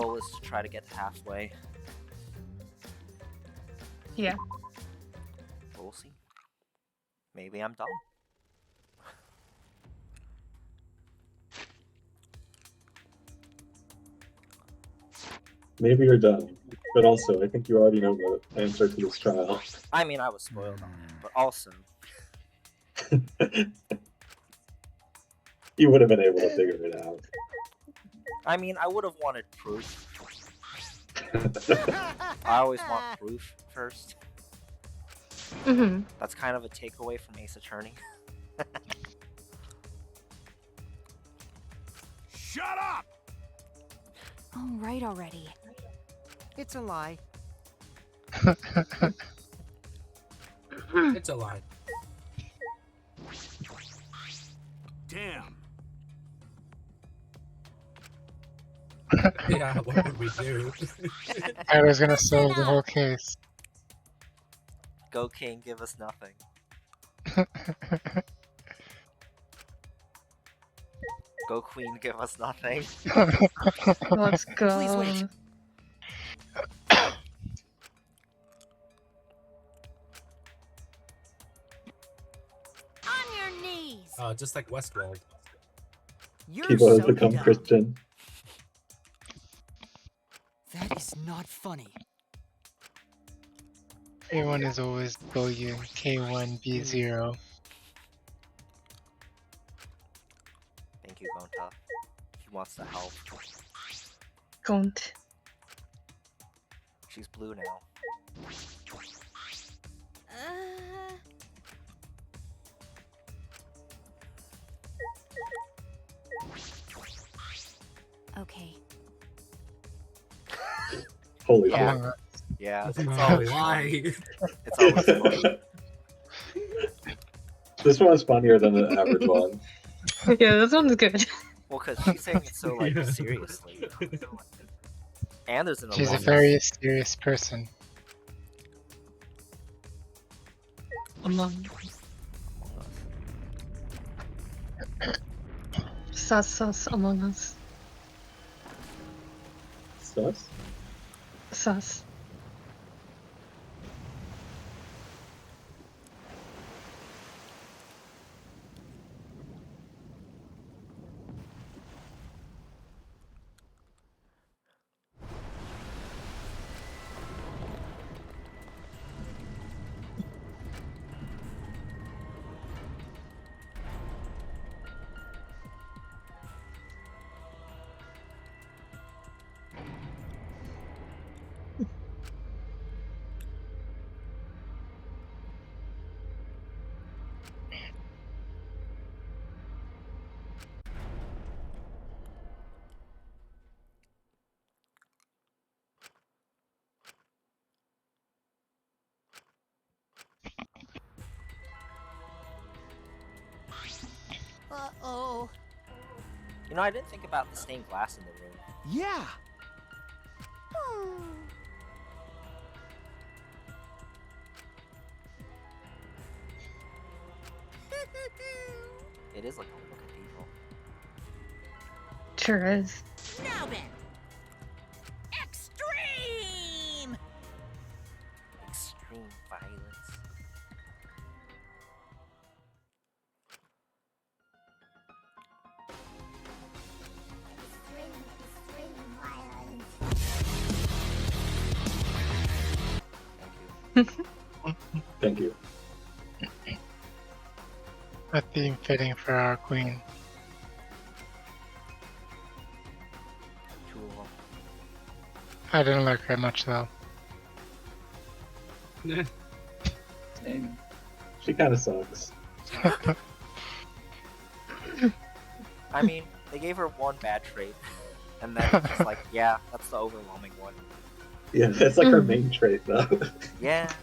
goal is to try to get halfway. Yeah. We'll see. Maybe I'm dumb. Maybe you're done, but also I think you already know the answer to this trial. I mean, I was spoiled on it, but also, You would have been able to figure it out. I mean, I would have wanted proof. I always want proof first. Mm-hmm. That's kind of a takeaway from Ace Attorney. Shut up! All right already. It's a lie. It's a lie. Damn. Yeah, what would we do? I was gonna solve the whole case. Go King, give us nothing. Go Queen, give us nothing. Let's go. Please wait. On your knees. Just like Westworld. You're People have so become dumb. Christian. That is not funny. Everyone is always bullying K1 B0. Thank you, Gonta. He wants to help. Don't. She's blue now. Okay. Holy Yeah. shit. Yeah, it's Oh, always why? fun. It's always fun. This one is funnier than the average one. Yeah, this one's good. Well, because she's saying it so, like, Yeah. seriously. And there's an She's a Among Us. very serious person. Among Sus Among Us. Sus? Sus. Uh-oh. You know, I didn't think about the stained glass in the room. Yeah. It is like a little cathedral. Sure is. Now then. Extreme. Extreme violence. Thank you. Thank you. A theme fitting for our queen. Two of them. I didn't like her much though. Same. She kind of sucks. I mean, they gave her one bad trait, and then it's just like, yeah, that's the overwhelming one. Yeah, that's like her main trait though. Yeah.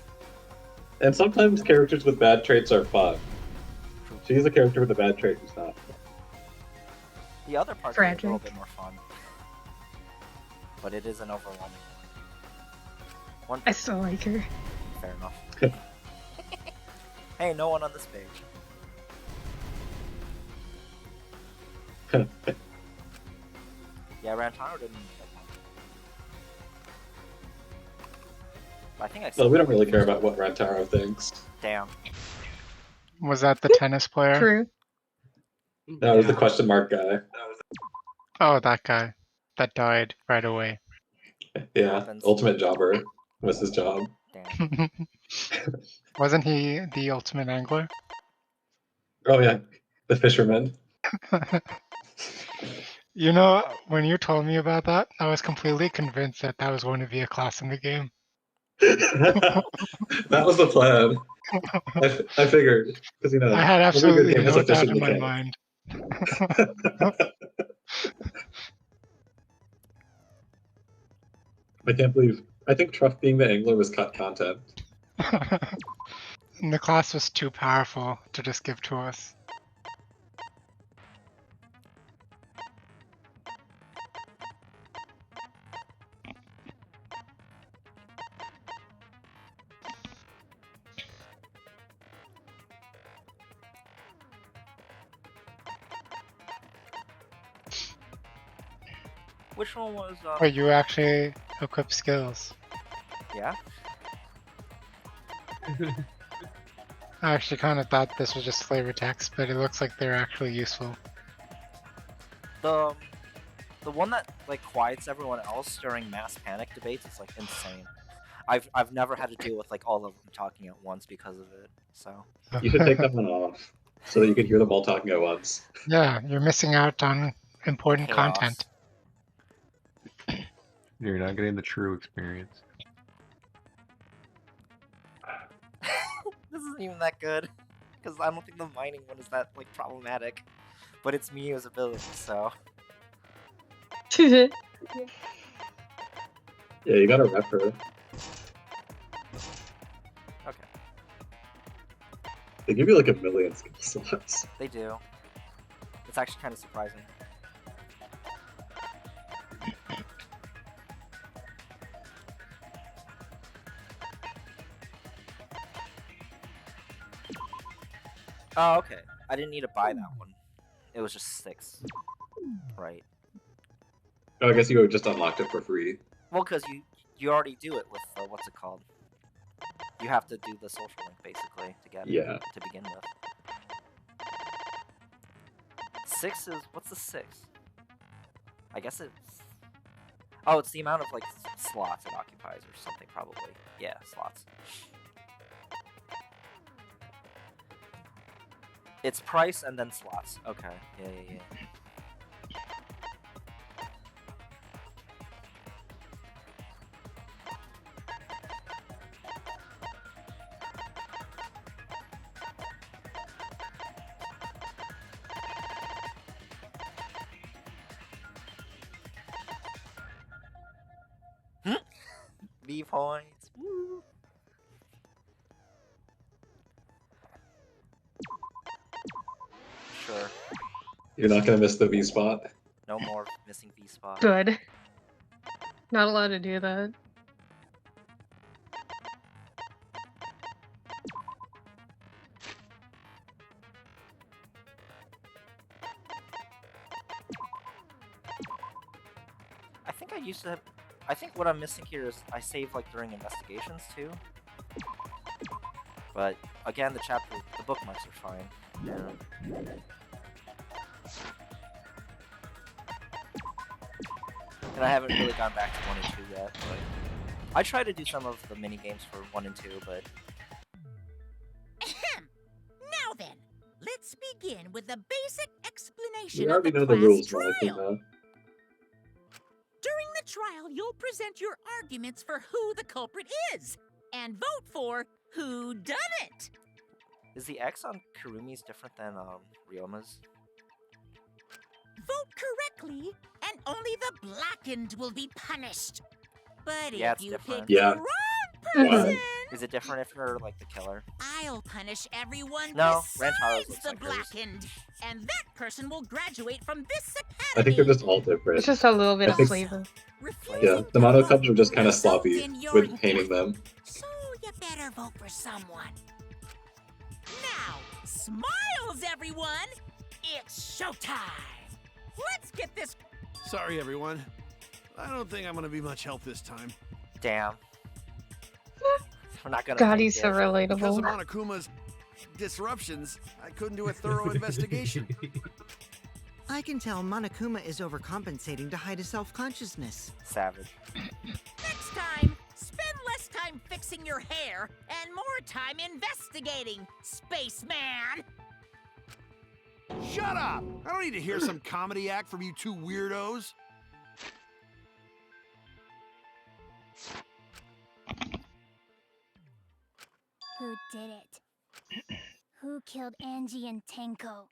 And sometimes characters with bad traits are fun. She's a character with a bad trait who's not. The other parts are a little Tragic. bit more fun. But it is an overwhelming one. I still like her. Fair enough. Hey, no one on this page. Yeah, Rantaro didn't get one. I think I Well, said we don't really care about what Rantaro thinks. damn. Was that the tennis player? True. That was the question mark guy. Oh, that guy. That died right away. Yeah, Happens. ultimate jobber was his job. Damn. Wasn't he the ultimate angler? Oh yeah, the fisherman. You know, when you told me about that, I was completely convinced that that was going to be a class in the game. That was the plan. I figured because I had every good absolutely game has no a fish doubt in in the my can. mind. I can't believe. I think Truff being the angler was cut content. And the class was too powerful to just give to us. Which one was Wait, you actually equip skills. yeah? I actually kind of thought this was just flavor text, but it looks like they're actually useful. The one that like quiets everyone else during mass panic debates is like insane. I've never had to deal with like all of them talking at once because of it. So You should take that one off so that you can hear them all talking at once. Yeah, you're missing out on important chaos. content. You're not getting the true experience. This isn't even that good because I don't think the mining one is that like problematic, but it's Mio's ability, so Yeah, you gotta rep her. okay, They give you like a million skill slots. they do. It's actually kind of surprising. Oh, okay. I didn't need to buy that one. It was just 6. Right. Oh, I guess you just unlocked it for free. Well, because you already do it with what's it called? You have to do the social link basically to get Yeah. it to begin with. 6 is what's the 6? I guess it's it's the amount of like slots it occupies or something probably. Yeah, slots. It's price and then slots. Okay. Yeah. B points. Woo. Sure. You're not gonna miss the V spot. No more missing V spot. Good. Not allowed to do that. I think I used to have. I think what I'm missing here is I save like during investigations too. But again, the bookmarks are fine. Yeah. And I haven't really gone back to 1 and 2 yet, but I try to do some of the mini games for 1 and 2, but Ahem. Now then, let's begin with the basic explanation We of already the know the class rules, trial. Monica. During the trial, you'll present your arguments for who the culprit is, and vote for who done it. is the X on Kurumi's different than Ryoma's? Vote correctly, and only the blackened will be punished. But Yeah, if it's you different. pick Yeah. the wrong Why? person, Is it different if you're like the killer? I'll punish everyone No, besides Rantaro's looks the like hers. blackened, and that person will graduate from this academy. I think they're just all different. It's just a little bit I of think- flavor. Refusing Yeah, the to mono vote cups are just will kind of result sloppy in your with painting death. them. So you better vote for someone. Now, smiles, everyone! It's showtime! Let's get this. Sorry, everyone. I don't think I'm gonna be much help this time. Damn. We're not gonna. God, fake he's so it. Because of relatable. Monokuma's disruptions, I couldn't do a thorough investigation. I can tell Monokuma is overcompensating to hide his self-consciousness. Savage. Next time, spend less time fixing your hair and more time investigating, spaceman! Shut up! I don't need to hear some comedy act from you two weirdos. Who did it? Who killed Angie and Tenko?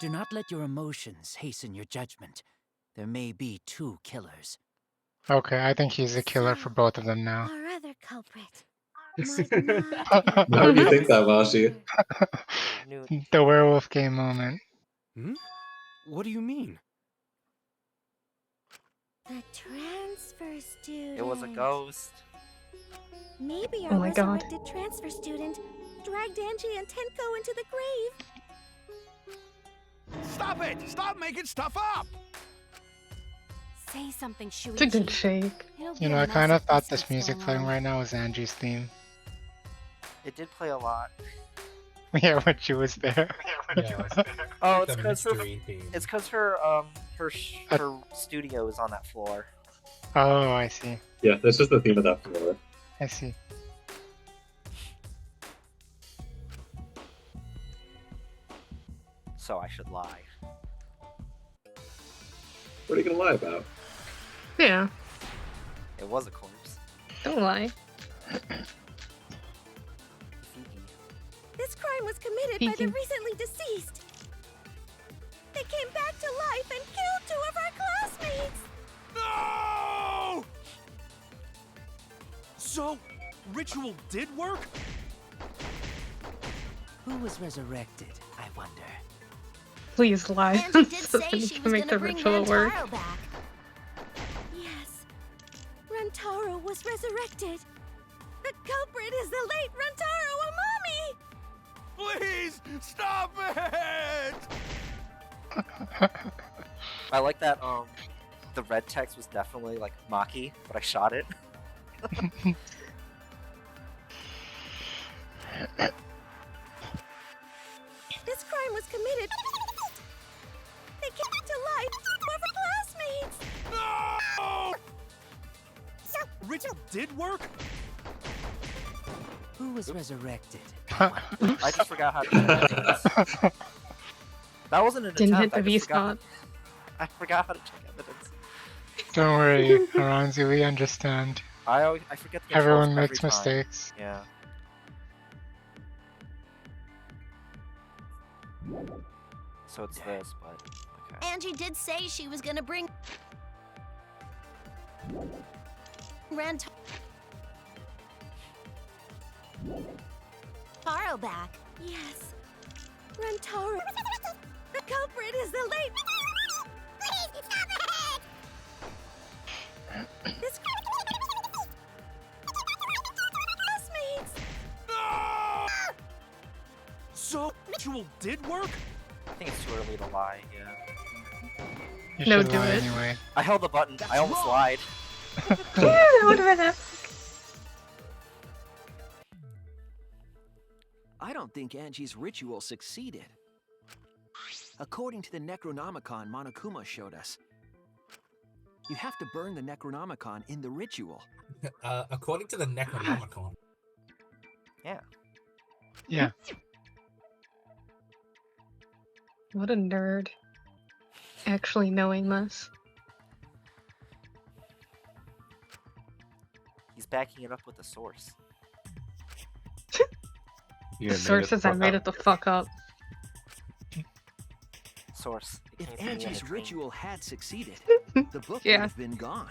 Do not let your emotions hasten your judgment. There may be two killers. Okay, I think he's the killer for both of them now. Our other culprit might not be Why would you think that, the Mashi? Newt. The werewolf game moment. What do you mean? The transfer student. It was a ghost. Maybe Oh our my God. resurrected transfer student dragged Angie and Tenko into the grave. Stop it! Stop making stuff up! Say something, Shuichi. It's a good shake. It'll be You know, a I mess kind of if thought this this keeps music going playing on. right now was Angie's theme. It did play a lot. Yeah, when she was there. Yeah, Oh, it's the because her. mystery theme. It's because her her studio is on that floor. Oh, I see. Yeah, this is the theme of that floor. I see. So I should lie. What are you gonna lie about? Yeah, It was a corpse. don't lie. This crime was committed by the Thinking. recently deceased. They came back to life and killed 2 of our classmates. No! So, ritual did work? Who was resurrected, I wonder? Please lie. Angie did so say that you she can was make gonna the bring ritual work. Rantaro back. Yes, Rantaro was resurrected. The culprit is the late Rantaro Amami. Please, stop it! I like that. The red text was definitely like Maki, but I shot it. This crime was committed. They came to life 2 of our classmates. No! Ritual did work? Who was resurrected? I just forgot how to check evidence. That wasn't an Didn't hit attempt. the I V just forgot. spot. I forgot how to check evidence. Don't worry, Aranzi, we understand. I forget the controls Everyone every makes time. mistakes. Yeah. So it's this, but okay. Angie did say she was gonna bring Rantaro back. Yes, Rantaro. The culprit is the late. Please stop it! This classmates. No! So, ritual did work? I think it's too early to lie. Yeah. You No, should do lie it. anyway. I held the button. I almost wrong. lied. Yeah, that would have been epic. I don't think Angie's ritual succeeded. According to the Necronomicon Monokuma showed us, you have to burn the Necronomicon in the ritual. According to the Necronomicon. Yeah. Yeah. What a nerd. Actually knowing this. He's backing it up with a source. Yeah, The made source it says I fuck made up. it the fuck up. Source. It If came from me in a Angie's dream. ritual had succeeded, the book Yeah. would have been gone.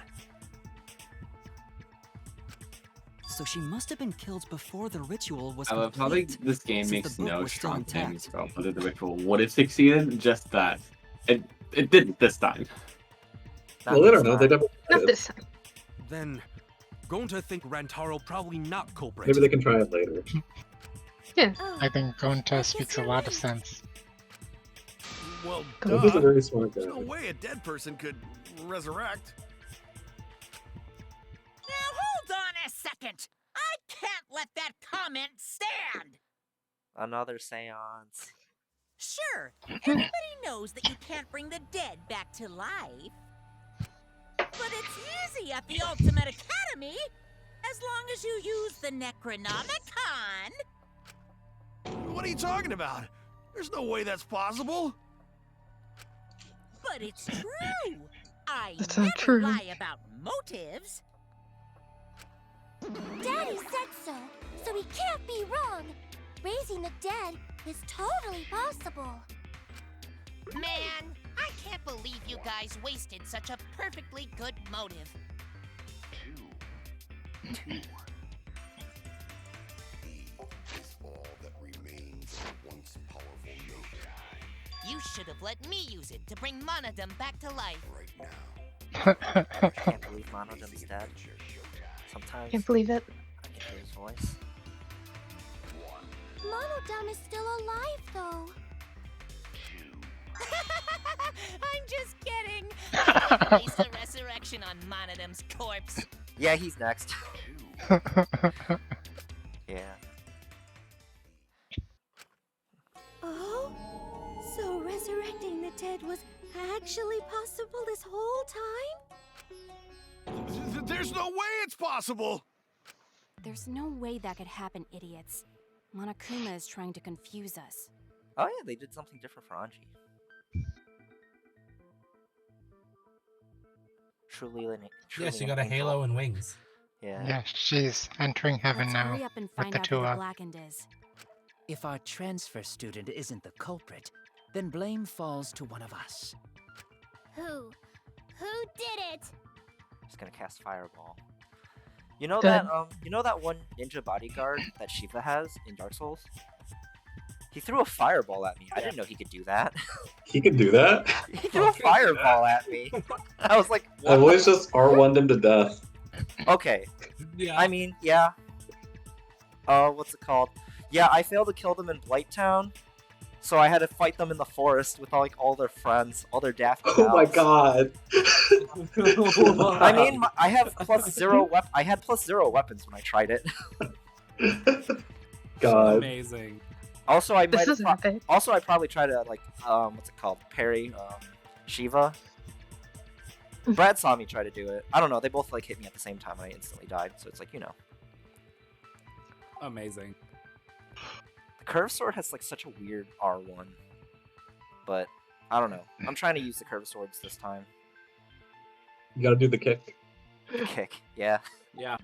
So she must have been killed before the ritual was I love how this game since makes the book no was still strong intact. claims about whether the ritual would have succeeded, just that it didn't this time. Not Well, they this don't know. They time. never. Not this time. Then, going to think Rantaro probably not culprit. Maybe they can try it later. Oh, I think Gonta guess speaks a you're lot of right. sense. Well, Go He's a duh. very smart guy. There's no way a dead person could resurrect. Now hold on a second. I can't let that comment stand! Another seance. Sure, everybody knows that you can't bring the dead back to life. But it's easy at the Ultimate Academy, as long as you use the Necronomicon. What are you talking about? There's no way that's possible. But it's true. I That's never not true. lie about motives. Daddy said so he can't be wrong. Raising the dead is totally possible. Man, I can't believe you guys wasted such a perfectly good motive. He is all that remains of once powerful nature. You should have let me use it to bring Monodum back to life. Right now, I can't believe Monodum's dead. Sometimes Can't believe it. I can hear his voice. Monodum is still alive, though. I'm just kidding. I can waste the resurrection on Monodum's corpse. Yeah, he's next. Yeah. Oh? So resurrecting the dead was actually possible this whole time? There's no way it's possible. There's no way that could happen, idiots. Monokuma is trying to confuse us. Oh yeah, they did something different for Anji. Truly, Yes, you got a halo and wings. Yeah. Yeah, she's entering heaven Let's now hurry up and with find the out two who the up. Blackened is. If our transfer student isn't the culprit, then blame falls to one of us. Who? Who did it? Just gonna cast Fireball. You know Good. that one ninja bodyguard that Shiva has in Dark Souls? He threw a fireball at me. I didn't know he could do that. He could do that? He threw a fireball at me. I was like, I've what? always just R1'd him to death. Okay. Yeah. I mean, yeah. What's it called? Yeah, I failed to kill them in Blighttown, so I had to fight them in the forest with all their friends, all their daft Oh my pals. god. I mean, I have +0 I had +0 weapons when I tried it. God. Amazing. Also, I This might is have epic. also I probably tried to what's it called? Parry Shiva. Brad saw me try to do it. I don't know. They both hit me at the same time, and I instantly died. So it's Amazing. The curved sword has such a weird R1, but I don't know. I'm trying to use the curved swords this time. You gotta do the kick. Kick, yeah. Yeah.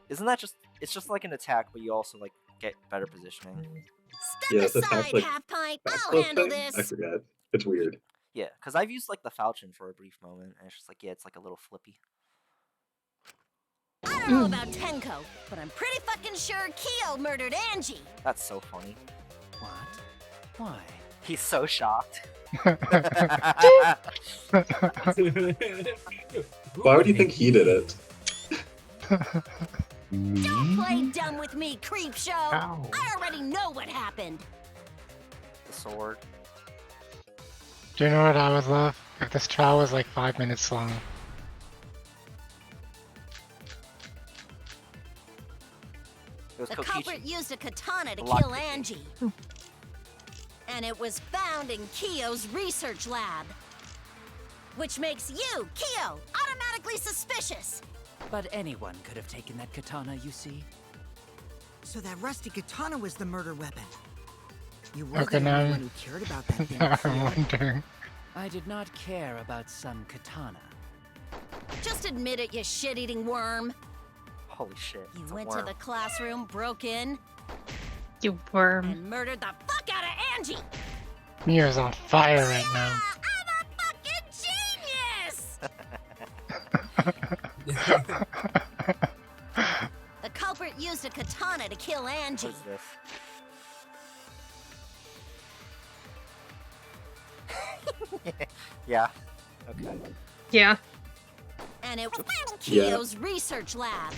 Isn't that just? It's just like an attack, but you also get better positioning. Step Yeah, it's aside, attack, half pint. Fast I'll close handle thing? I this. forget. It's weird. Yeah, because I've used the falchion for a brief moment, and it's just yeah, it's a little flippy. I don't know about Tenko, but I'm pretty fucking sure Kyo murdered Angie. That's so funny. What? Why? He's so shocked. Why would you think he did it? Don't play dumb with me, creep show. Ow. I already know what happened. The sword. Do you know what I would love? If this trial was 5 minutes long. It was The Kokichi. culprit used a katana to Block kill the game. Angie. And it was found in Kyo's research lab. Which makes you, Kyo, automatically suspicious. But anyone could have taken that katana, you see. So that rusty katana was the murder weapon. You were Okay, the now- only one who cared about that thing. Now I'm Kyo. wondering. I did not care about some katana. Just admit it, you shit-eating worm. Holy shit. You it's a went to worm. the classroom, broke in, You worm. and murdered the fuck out of Angie. Mia's on fire right now. I'm a fucking genius! The culprit used a katana to kill Angie. What is this? Yeah. Okay. Yeah. And it was found in Yeah. Kyo's research lab.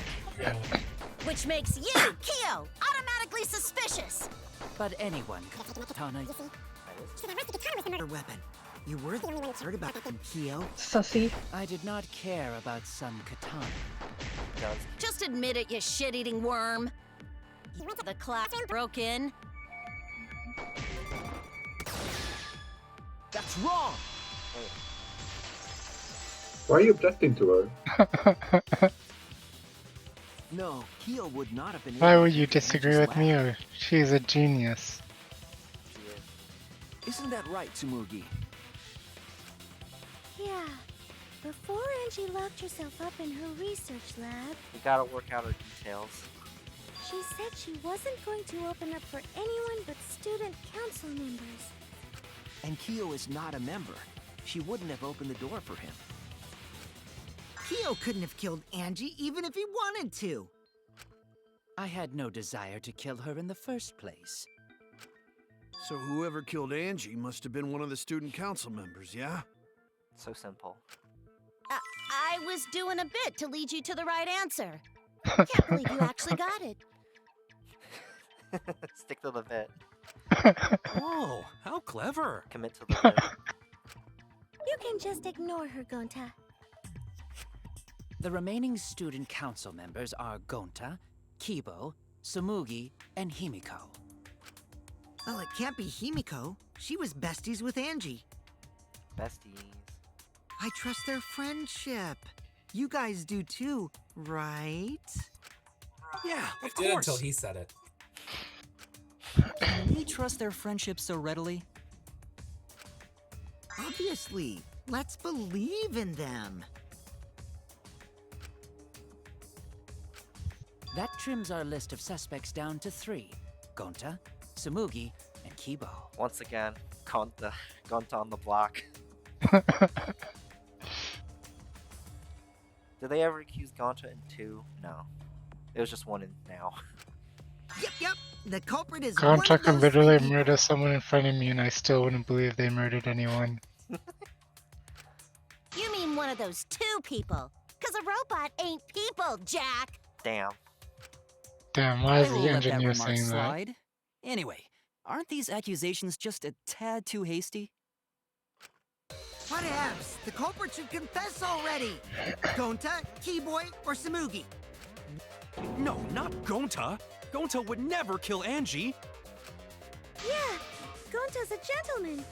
Which makes you, Kyo, automatically suspicious. But anyone could have katana. Murder weapon. You were the only one who cared about that thing, Kyo. Sussy. I did not care about some katana. does. Just admit it, you shit-eating worm. The class broke in. That's wrong! Why are you objecting to her? No, Kyo would not have been Why able would to you enter disagree Angie's with me? lab. Or she's a genius. Isn't that right, Tsumugi? Yeah. Before Angie locked herself up in her research lab, We gotta work out our details. she said she wasn't going to open up for anyone but student council members. And Kyo is not a member. She wouldn't have opened the door for him. Kyo couldn't have killed Angie even if he wanted to. I had no desire to kill her in the first place. So whoever killed Angie must have been one of the student council members, yeah? So simple. I was doing a bit to lead you to the right answer. Can't believe you actually got it. Stick to the bit. Oh, how clever. Commit to the bit. You can just ignore her, Gonta. The remaining student council members are Gonta, Kibo, Tsumugi, and Himiko. Well, it can't be Himiko. She was besties with Angie. Besties. I trust their friendship. You guys do too, right? Yeah, I of did course. until he said it. Can we trust their friendship so readily? Obviously. Let's believe in them. That trims our list of suspects down to 3. Gonta, Tsumugi, and Kibo. Once again, Gonta on the block. Did they ever accuse Gonta in 2? No. It was just 1 in now. Yep. The culprit is one Gonta of could those literally three murder someone in front of me and I still wouldn't believe they murdered anyone. You mean one of those 2 people? Because a robot ain't people, Jack! Damn. Damn, why is I will the let that engineer remark saying that? slide. Anyway, aren't these accusations just a tad too hasty? Whatevs. The culprit should confess already. Gonta, Keyboy, or Tsumugi? No, not Gonta. Gonta would never kill Angie. Yeah, Gonta's a gentleman.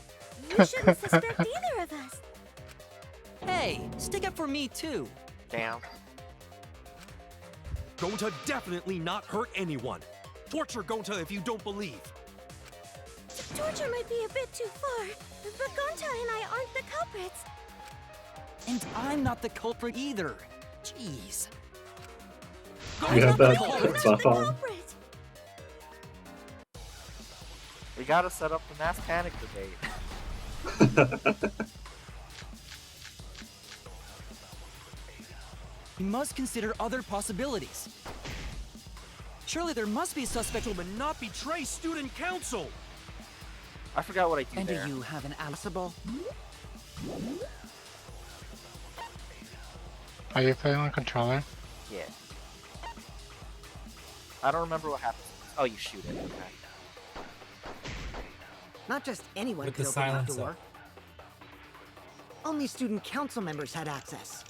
You shouldn't suspect either of us. Hey, stick up for me too. Damn. Gonta definitely not hurt anyone. Torture Gonta if you don't believe. Torture might be a bit too far, but Gonta and I aren't the culprits. And I'm not the culprit either. Jeez. You have that buff on. We gotta set up the mass panic debate. We must consider other possibilities. Surely there must be a suspect who Gentlemen, not betray student council. I forgot what I do And there. do you have an alibi? Are you playing on controller? Yeah. I don't remember what happens. Oh, you shoot it. Okay. Not just anyone With could the open that silencer. door. Only student council members had access.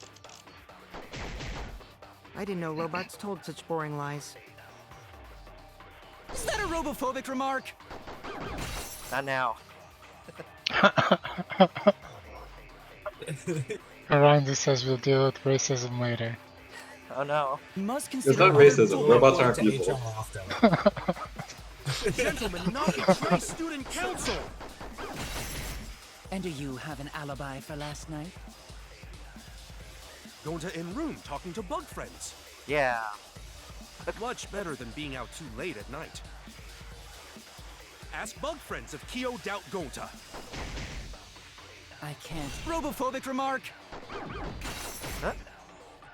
I didn't know robots told such boring lies. Is that a robophobic remark? Not now. Arondi says we'll deal with racism later. Oh no. We must It's consider not other racism. Robots aren't To people. HR often. Gentlemen, not betray student council. And do you have an alibi for last night? Gonta in room talking to bug friends. Yeah. Much better than being out too late at night. Ask bug friends if Kyo doubt Gonta. I can't. Robophobic remark! Huh?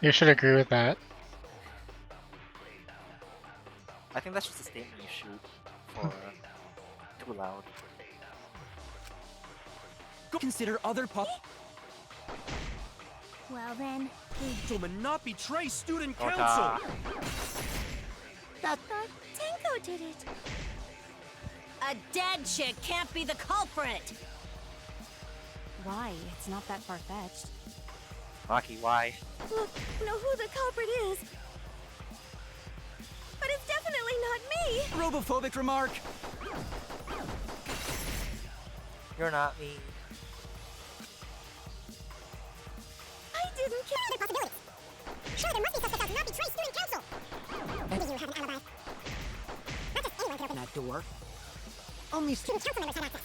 You should agree with that. I think that's just a statement you shoot for too loud. Consider other Well then, Gentlemen, not betray student Gonta. council. but Tenko did it. A dead chick can't be the culprit! Why? It's not that far-fetched. Maki, why? Look, know who the culprit is. Definitely not me. Robophobic remark. You're not me. I didn't kill other possibilities. Sure, there must be suspects out to not betray student council. Do you have an alibi? Not just anyone can open that door. Only student council members have access.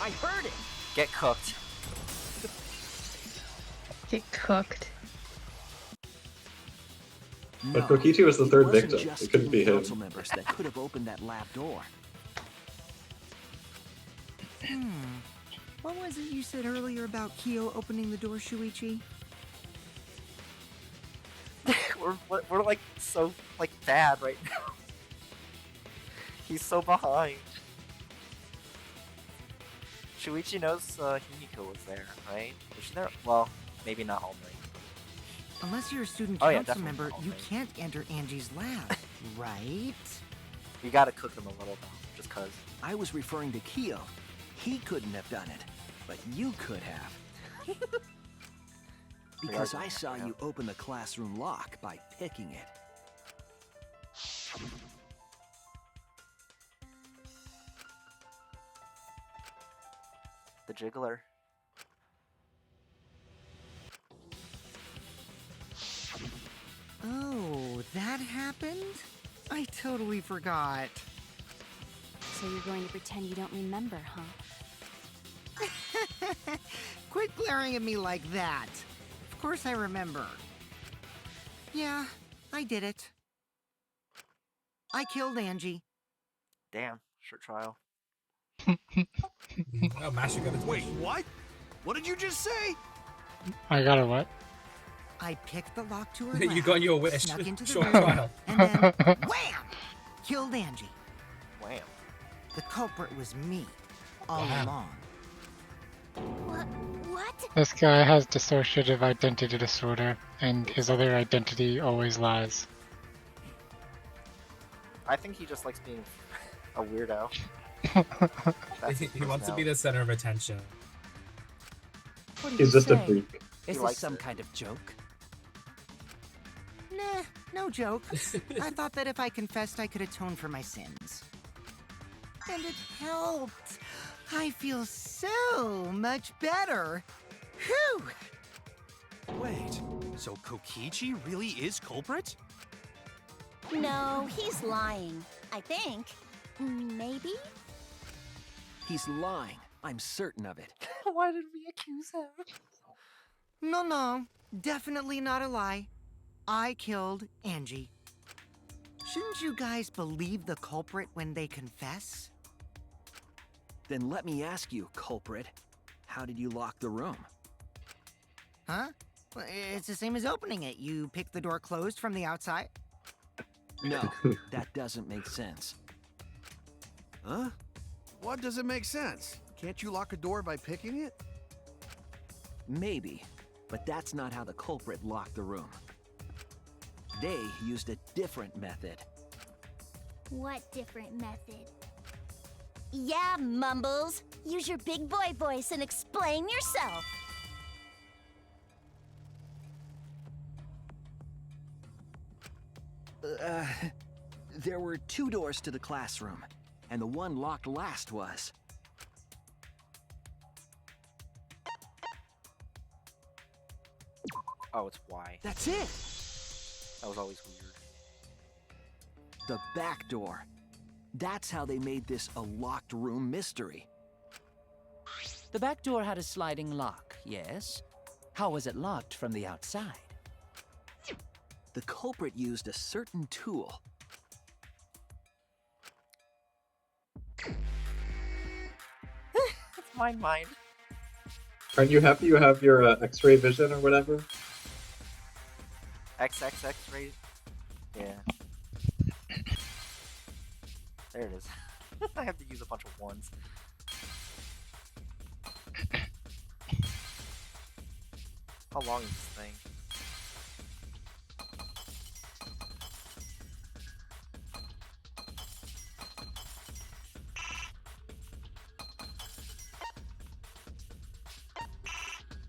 I heard it. Get cooked. Get cooked. But Kokichi was the third wasn't victim. just It couldn't be student him. council members that could have opened that lab door. What was it you said earlier about Kyo opening the door, Shuichi? we're like so like bad right now. He's so behind. Shuichi knows Himiko was there, right? Was she there? Well, maybe not all night. Unless you're a student Oh, yeah, council definitely member, all you night. can't enter Angie's lab, right? You gotta cook him a little though, just cause. I was referring to Kyo. He couldn't have done it, but you could have. Because I saw you open the classroom lock by picking it. The jiggler. Oh, that happened? I totally forgot. So you're going to pretend you don't remember, huh? Quit glaring at me like that. Of course I remember. Yeah, I did it. I killed Angie. Damn, short trial. Oh, Masher got a Wait, what? What did you just say? I got a what? I picked the lock to her You lab, got your wish. snuck into the Short room, trial. and then wham! Killed Angie. Wham. The culprit was me, all Wow. along. What? This guy has dissociative identity disorder, and his other identity always lies. I think he just likes being a weirdo. He wants to be the center of attention. What do He's you just a say? freak. Is He this likes some it. kind of joke? Nah, no joke. I thought that if I confessed, I could atone for my sins. And it helped. I feel so much better. Whew! Wait, so Kokichi really is culprit? No, he's lying. I think. Maybe? He's lying. I'm certain of it. Why did we accuse him? No, definitely not a lie. I killed Angie. Shouldn't you guys believe the culprit when they confess? Then let me ask you, culprit. How did you lock the room? Huh? Well, it's the same as opening it. You pick the door closed from the outside. No, that doesn't make sense. Huh? What doesn't make sense? Can't you lock a door by picking it? Maybe, but that's not how the culprit locked the room. They used a different method. What different method? Yeah, Mumbles. Use your big boy voice and explain yourself. There were 2 doors to the classroom, and the one locked last was. Oh, it's Y. That's it! That was always weird. The back door. That's how they made this a locked room mystery. The back door had a sliding lock, yes? How was it locked from the outside? The culprit used a certain tool. It's my mind. Aren't you happy you have your X-ray vision or whatever? XXX ray. Yeah. There it is. I have to use a bunch of ones. How long is this thing?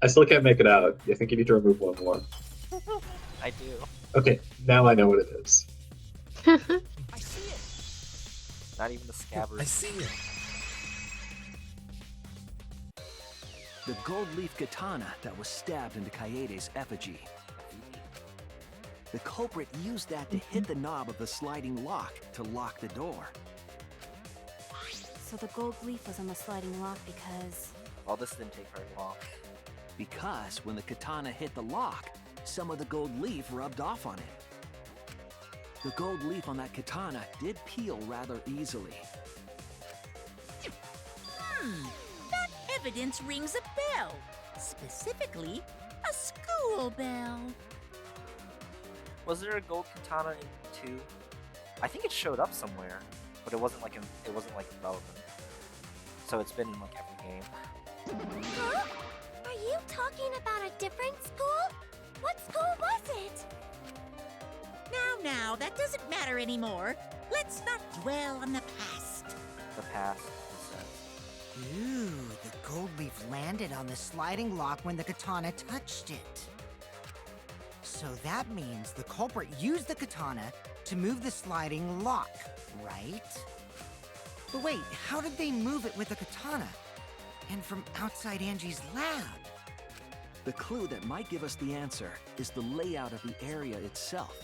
I still can't make it out. I think you need to remove one more. I I do. Okay, now I know what it is. I see it. Not even the scabbard. I see it. The gold leaf katana that was stabbed into Kaede's effigy. The culprit used that to hit the knob of the sliding lock to lock the door. So the gold leaf was on the sliding lock because... Well, this didn't take very long. Because when the katana hit the lock, some of the gold leaf rubbed off on it. The gold leaf on that katana did peel rather easily. That evidence rings a bell. Specifically, a school bell. Was there a gold katana in 2? I think it showed up somewhere, but it wasn't like relevant. So it's been in like every game. Huh? Are you talking about a different school? What school was it? Now, that doesn't matter anymore. Let's not dwell on the past. The past, he says. Ooh, the gold leaf landed on the sliding lock when the katana touched it. So that means the culprit used the katana to move the sliding lock, right? But wait, how did they move it with the katana? And from outside Angie's lab? The clue that might give us the answer is the layout of the area itself.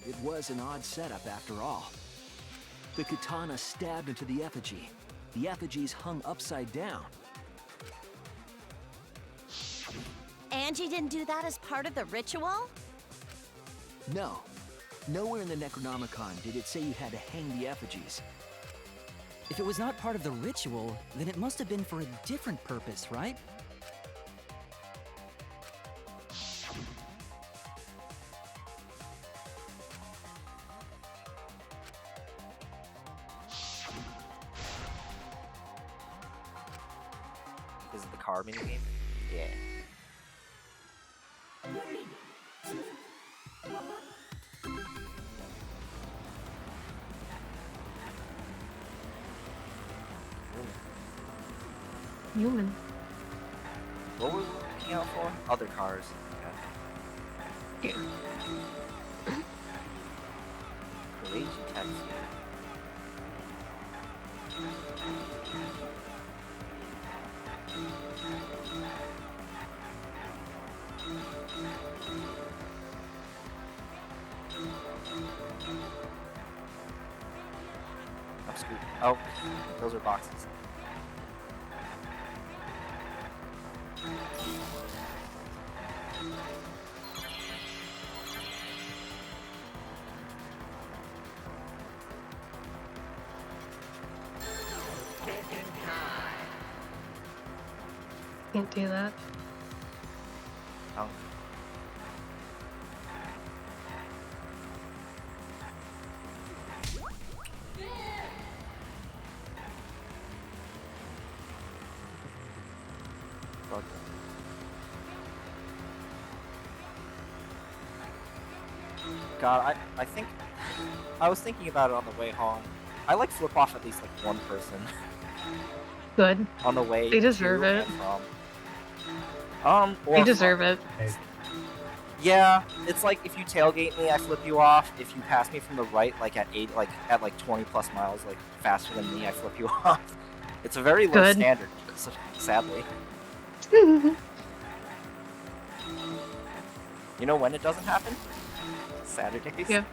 It was an odd setup after all. The katana stabbed into the effigy. The effigies hung upside down. Angie didn't do that as part of the ritual? No. Nowhere in the Necronomicon did it say you had to hang the effigies. If it was not part of the ritual, then it must have been for a different purpose, right? Is it the car minigame? Yeah. Human. What were we looking out for? Other cars. Okay. Luigi taxi. I'm screwed. Oh, those are boxes. Can't do that. Oh. Okay. God, I think I was thinking about it on the way home. I like flip off at least like one person Good. on the way. They deserve to it. and from. They deserve it. Yeah, it's like if you tailgate me, I flip you off. If you pass me from the right, like at 20 plus miles, like faster than me, I flip you off. It's a very low Good. standard, sadly. You know when it doesn't happen? Saturdays. Yeah.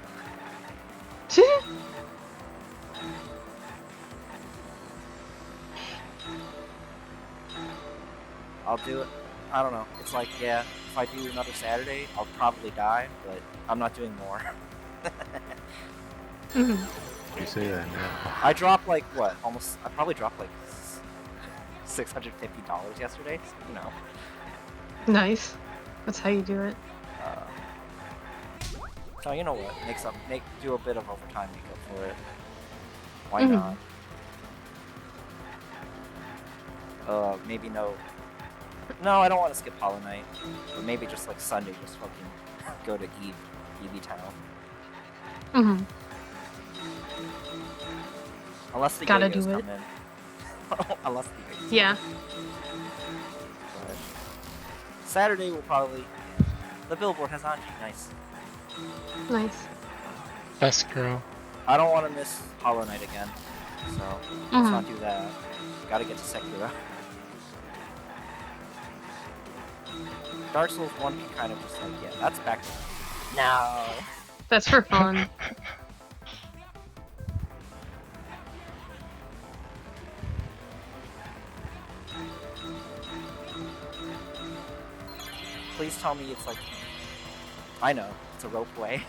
I'll do it. I don't know. It's like, yeah, if I do another Saturday, I'll probably die, but I'm not doing more. You say that now. I dropped like what? I probably dropped like $650 yesterday. So, you know. Nice. That's how you do it. So you know what? Do a bit of overtime makeup for it. Why Mhm. not? Maybe no. No, I don't want to skip Hollow Knight. But maybe just like Sunday, just fucking go to EV Town. Mhm. Unless the Gotta yo-yos do come it. in. Unless the yo-yos Yeah. come in. But Saturday will probably. The billboard has Anji. Nice. Nice. Best girl. I don't want to miss Hollow Knight again, so let's not do that. Gotta get to Sekiro. Dark Souls 1 can kind of just like, yeah, that's back. No. That's for fun. Please tell me it's like. I know, it's a ropeway.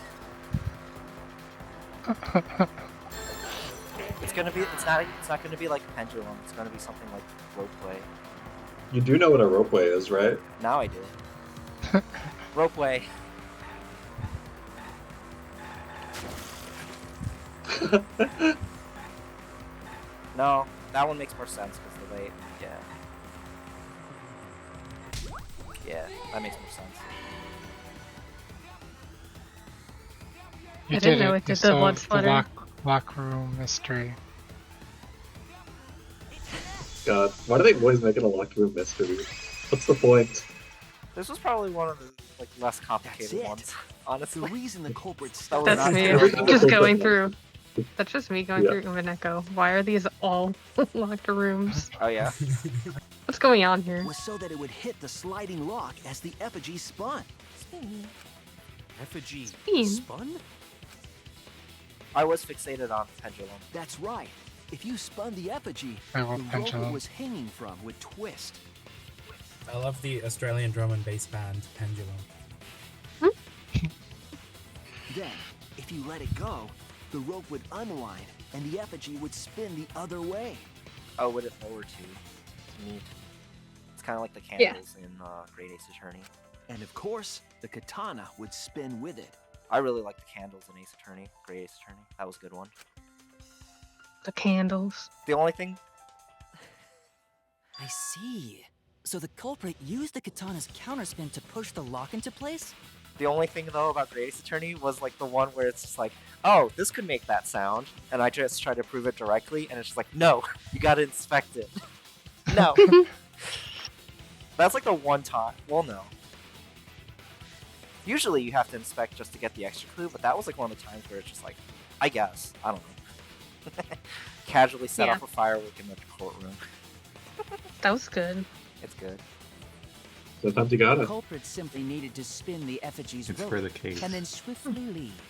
It's gonna be. It's not gonna be like a pendulum. It's gonna be something like ropeway. You do know what a ropeway is, right? Now I do. Ropeway. No, that one makes more sense because the way. Yeah. Yeah, that makes more sense. You I didn't know it. it did You the solved blood the splatter. locker room mystery. God, why do they always make it a locker room mystery? What's the point? This was probably one of the like less complicated That's it. ones, honestly. The reason the culprit That was That's not me. terrible. Just going through. That's just me going Yeah. through Umineko. Why are these all locked rooms? Oh yeah. What's going on here? was so that it would hit the sliding lock as the effigy spun. Effigy Spin. spun? I was fixated on pendulum. That's right. If you spun the effigy, I the love rope it pendulum. was hanging from would twist. I love the Australian drum and bass band Pendulum. Then, if you let it go, the rope would unwind and the effigy would spin the other way. Oh, would it forward to? Neat. It's kind of like the candles in Great Ace Attorney. And of course, the katana would spin with it. I really like the candles in Ace Attorney. Great Ace Attorney. That was a good one. The candles. The only thing. I see. So the culprit used the katana's counterspin to push the lock into place? The only thing though about Great Ace Attorney was like the one where it's just like, oh, this could make that sound, and I just try to prove it directly, and it's just like, no, you gotta inspect it. No. That's like the one time. Well, no. Usually you have to inspect just to get the extra clue, but that was like one of the times where it's just like, I guess, I don't know. Casually set off a firework in the courtroom. That was good. It's good. Sometimes you gotta. The culprit simply needed to spin the effigy's It's rope for the case. and then swiftly leave.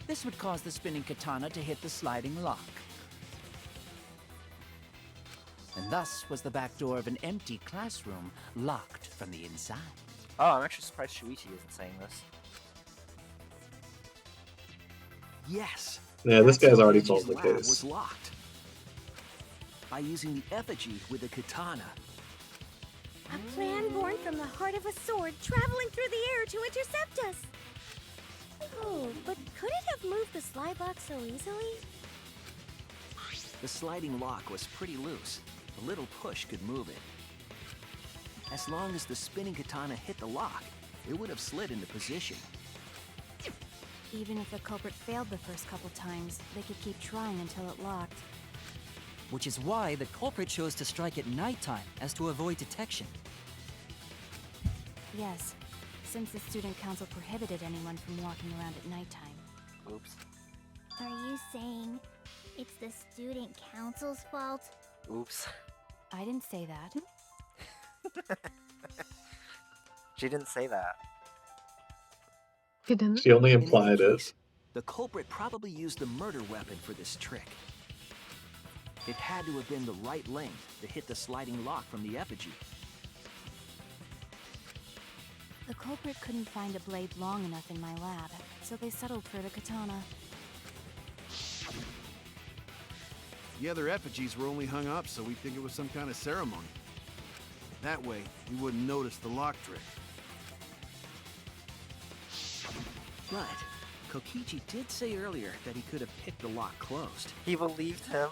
This would cause the spinning katana to hit the sliding lock. And thus was the back door of an empty classroom locked from the inside. Oh, I'm actually surprised Shuichi isn't saying this. Yes. Yeah, this that's guy's how already Effigy's solved the lab case. was locked. By using the effigy with a katana. A plan born from the heart of a sword traveling through the air to intercept us. Oh, but could it have moved the slide lock so easily? The sliding lock was pretty loose. A little push could move it. As long as the spinning katana hit the lock, it would have slid into position. Even if the culprit failed the first couple times, they could keep trying until it locked. Which is why the culprit chose to strike at nighttime, as to avoid detection. Yes, since the student council prohibited anyone from walking around at nighttime. Oops. Are you saying it's the student council's fault? Oops. I didn't say that. She didn't say that. He didn't. She only In any implied case, it. the culprit probably used the murder weapon for this trick. It had to have been the right length to hit the sliding lock from the effigy. The culprit couldn't find a blade long enough in my lab, so they settled for the katana. The other effigies were only hung up so we'd think it was some kind of ceremony. That way, we wouldn't notice the lock trick. But Kokichi did say earlier that he could have picked the lock closed. He believed him.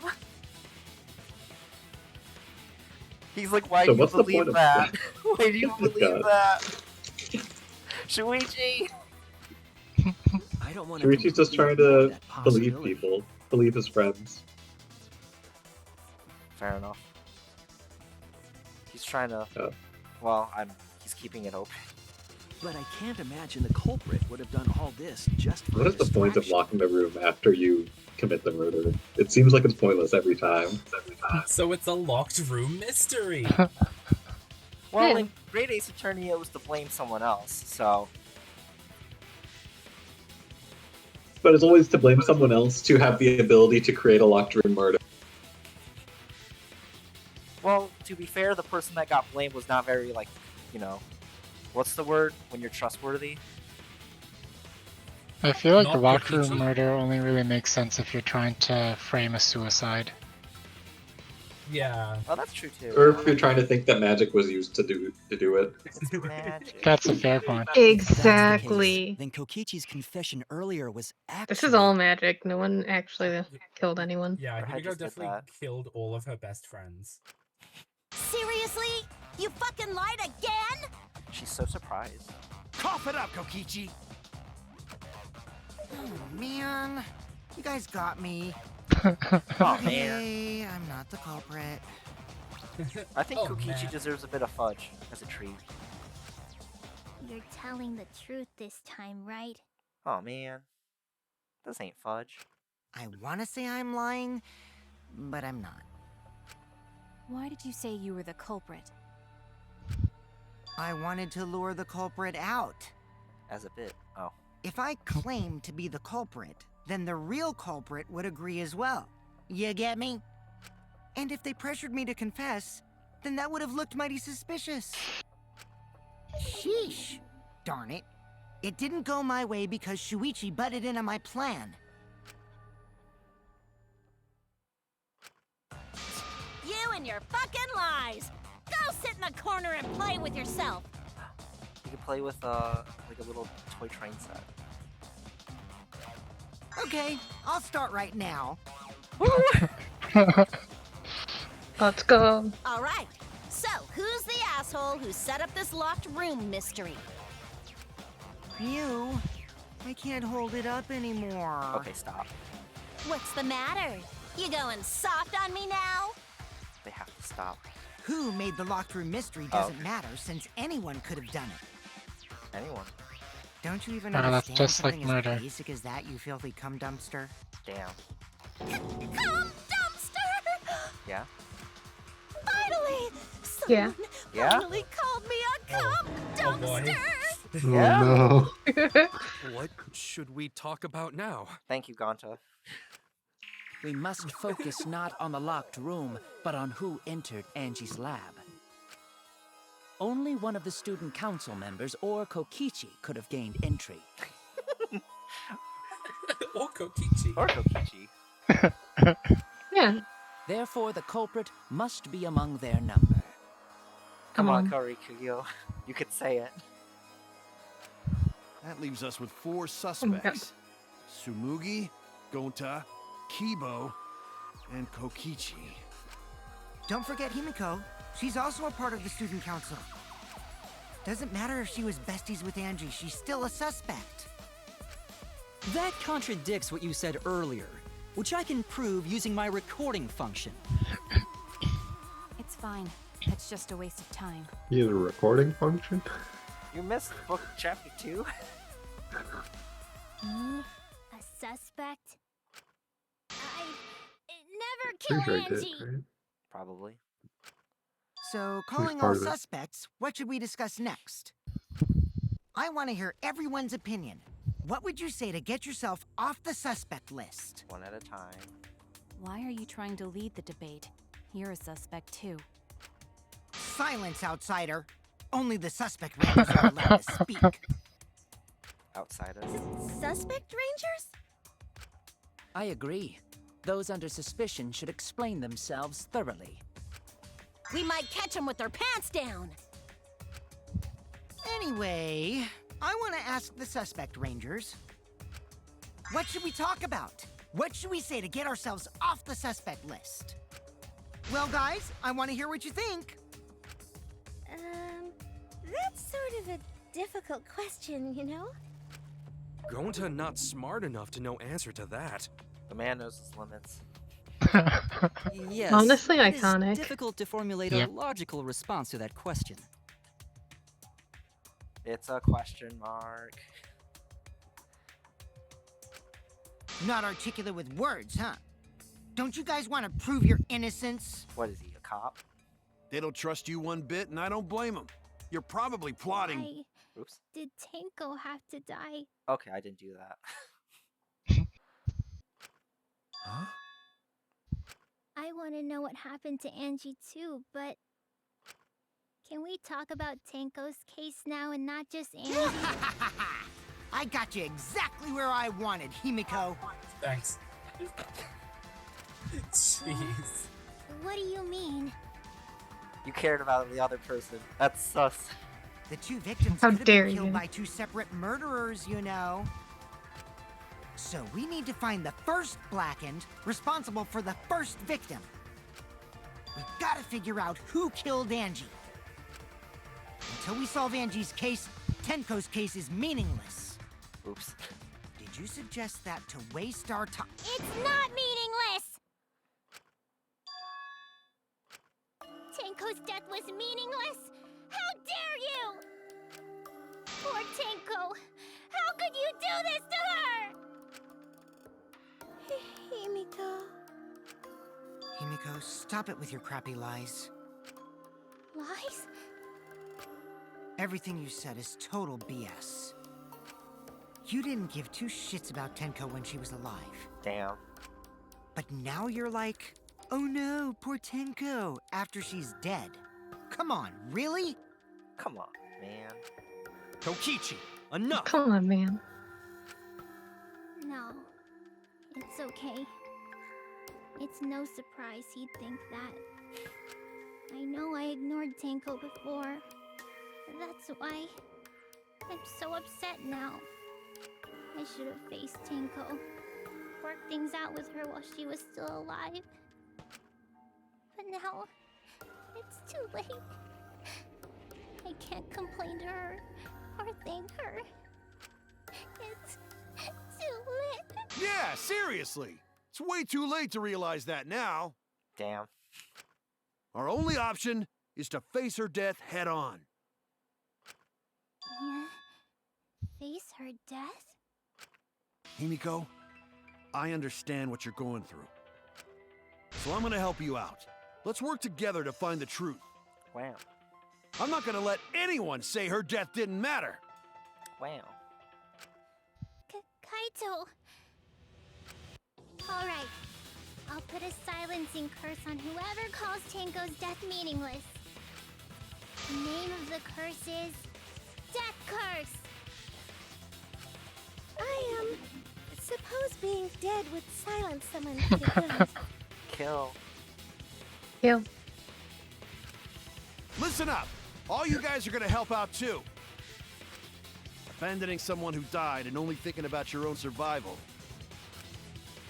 He's like, why So do you what's the believe point of that? that? Why do you believe God. that? Shuichi! I don't want to. Shuichi's just trying to believe people, believe his friends. Fair enough. He's trying to Well, he's keeping it open. But I can't imagine the culprit would have done all this just for What is the point of locking the room after you commit the murder? It seems like it's pointless every time. So it's a locked room mystery. Well, in Great Ace Attorney, it was to blame someone else, so... But it's always to blame someone else to have the ability to create a locked room murder. Well, to be fair, the person that got blamed was not very, like, you know... What's the word when you're trustworthy? I feel like Not a locked Kokichi. room murder only really makes sense if you're trying to frame a suicide. Yeah. Oh, that's true too. Or if you're trying to think that magic was used to do it. Magic. That's a fair point. Exactly. Then Kokichi's confession earlier was actually... This is all magic. No one actually killed anyone. Yeah, I Himiko just did definitely that. killed all of her best friends. Seriously? You fucking lied again? She's so surprised. Cough it up, Kokichi! Oh, man. You guys got me. Oh, man. Okay, I'm not the culprit. I think Oh, Kokichi man. deserves a bit of fudge as a treat. You're telling the truth this time, right? Oh, man. This ain't fudge. I want to say I'm lying, but I'm not. Why did you say you were the culprit? I wanted to lure the culprit out. As a bit. Oh. If I claim to be the culprit, then the real culprit would agree as well. You get me? And if they pressured me to confess, then that would have looked mighty suspicious. Sheesh. Darn it. It didn't go my way because Shuichi butted in on my plan. You and your fucking lies! Go sit in the corner and play with yourself! You can play with, like a little toy train set. Okay, I'll start right now. Let's go. Alright, so who's the asshole who set up this locked room mystery? You. I can't hold it up anymore. Okay, stop. What's the matter? You going soft on me now? They have to stop. Who made the locked room mystery doesn't matter since anyone could have done it. Anyone. Don't you even Oh, that's understand just like something murder. as basic as that, you filthy cum dumpster? Damn. Come, dumpster! Yeah? Finally! Yeah. Yeah? Finally called me a cum Oh boy. dumpster! Oh no. What should we talk about now? Thank you, Ganta. We must focus not on the locked room, but on who entered Angie's lab. Only one of the student council members or Kokichi could have gained entry. Or Kokichi. Or Kokichi. Yeah. Therefore, the culprit must be among their number. Come on, Kari Kugyo. You could say it. That leaves us with 4 suspects. Sumugi, Gonta, Kibo, and Kokichi. Don't forget Himiko. She's also a part of the student council. Doesn't matter if she was besties with Angie, she's still a suspect. That contradicts what you said earlier, which I can prove using my recording function. It's fine. It's just a waste of time. Use a recording function? You missed book chapter 2? Me? A suspect? I never Pretty kill sure I did, Angie! right? Probably. So, calling part all of it. suspects, what should we discuss next? I want to hear everyone's opinion. What would you say to get yourself off the suspect list? One at a time. Why are you trying to lead the debate? You're a suspect too. Silence, outsider. Only the suspect rangers are allowed to speak. Outsiders. Suspect rangers? I agree. Those under suspicion should explain themselves thoroughly. We might catch them with their pants down! Anyway, I want to ask the suspect rangers. What should we talk about? What should we say to get ourselves off the suspect list? Well, guys, I want to hear what you think. That's sort of a difficult question, you know? Gonta not smart enough to know answer to that. The man knows his limits. Yes. Honestly, it is iconic. difficult to formulate Yep. a logical response to that question. It's a question mark. Not articulate with words, huh? Don't you guys want to prove your innocence? What is he, a cop? They don't trust you one bit, and I don't blame them. You're probably plotting. Why Oops. did Tenko have to die? Okay, I didn't do that. Huh? I want to know what happened to Angie too, but can we talk about Tenko's case now and not just Angie? I got you exactly where I wanted, Himiko. Thanks. Jeez. What do you mean? You cared about the other person. That's sus. The two victims How could have dare been killed you. by two separate murderers, you know. So we need to find the first Blackened responsible for the first victim. We've got to figure out who killed Angie. Until we solve Angie's case, Tenko's case is meaningless. Oops. Did you suggest that to waste our time? It's not meaningless! Tenko's death was meaningless? How dare you! Poor Tenko! How could you do this to her? Himiko. Himiko, stop it with your crappy lies. Lies? Everything you said is total BS. You didn't give two shits about Tenko when she was alive. Damn. But now you're like, oh no, poor Tenko, after she's dead. Come on, really? Come on, man. Kokichi, enough! Come on, man. No. It's okay. It's no surprise he'd think that. I know I ignored Tenko before. That's why I'm so upset now. I should have faced Tenko. Worked things out with her while she was still alive. But now, it's too late. I can't complain to her or thank her. It's too late. Yeah, seriously. It's way too late to realize that now. Damn. Our only option is to face her death head on. Yeah. Face her death? Himiko, I understand what you're going through. So I'm gonna help you out. Let's work together to find the truth. Wow. I'm not gonna let anyone say her death didn't matter. Wow. Kaito. All right. I'll put a silencing curse on whoever calls Tenko's death meaningless. The name of the curse is Death Curse. Suppose being dead would silence someone pretty good. Kill. Kill. Listen up! All you guys are gonna help out too. Abandoning someone who died and only thinking about your own survival.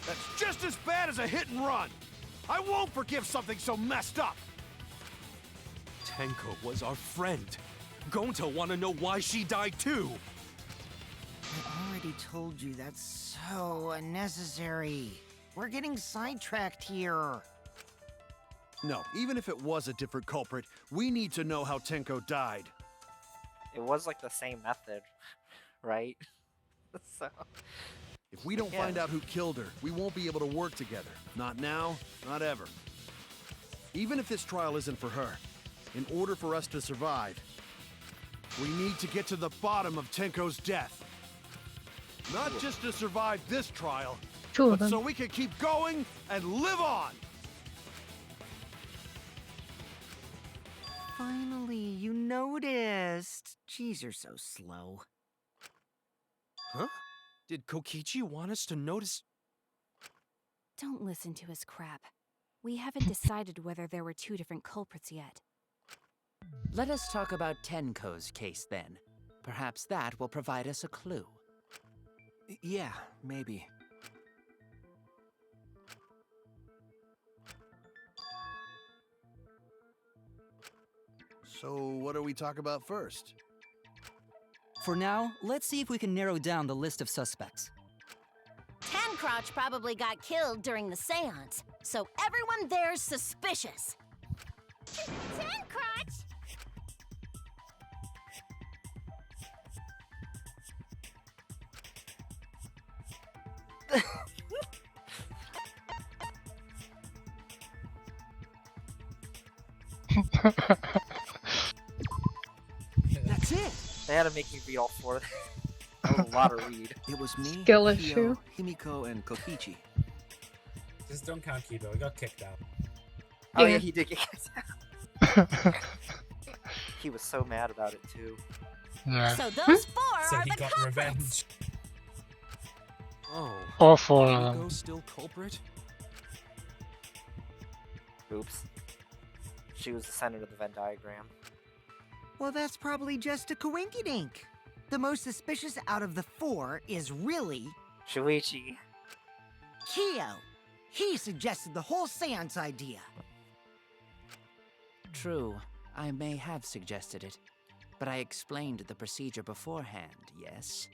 That's just as bad as a hit and run! I won't forgive something so messed up! Tenko was our friend. Gonta wanna know why she died too. I already told you that's so unnecessary. We're getting sidetracked here. No, even if it was a different culprit, we need to know how Tenko died. It was like the same method, right? So. If we don't find out who killed her, we won't be able to work together. Not now, not ever. Even if this trial isn't for her, in order for us to survive, we need to get to the bottom of Tenko's death. Not just to survive this trial, Two of but them. so we can keep going and live on! Finally, you noticed. Jeez, you're so slow. Huh? Did Kokichi want us to notice? Don't listen to his crap. We haven't decided whether there were two different culprits yet. Let us talk about Tenko's case then. Perhaps that will provide us a clue. Yeah, maybe. So, what do we talk about first? For now, let's see if we can narrow down the list of suspects. Tancrotch probably got killed during the seance, so everyone there's suspicious. Tancrotch! That's it. They had to make me read all four of them. That was a lot of read. It was me, Skill Kyo, issue. Himiko, and Kokichi. Just don't count Kido. He got kicked out. Oh yeah, Yeah. he did get kicked out. He was so mad about it too. Yeah. So those four So are he the got culprits. revenge. Oh. All four of them. Himiko's still culprit? Oops. She was the center of the Venn diagram. Well, that's probably just a coinkydink. The most suspicious out of the four is really Shuichi. Kyo. He suggested the whole seance idea. True, I may have suggested it, but I explained the procedure beforehand, yes?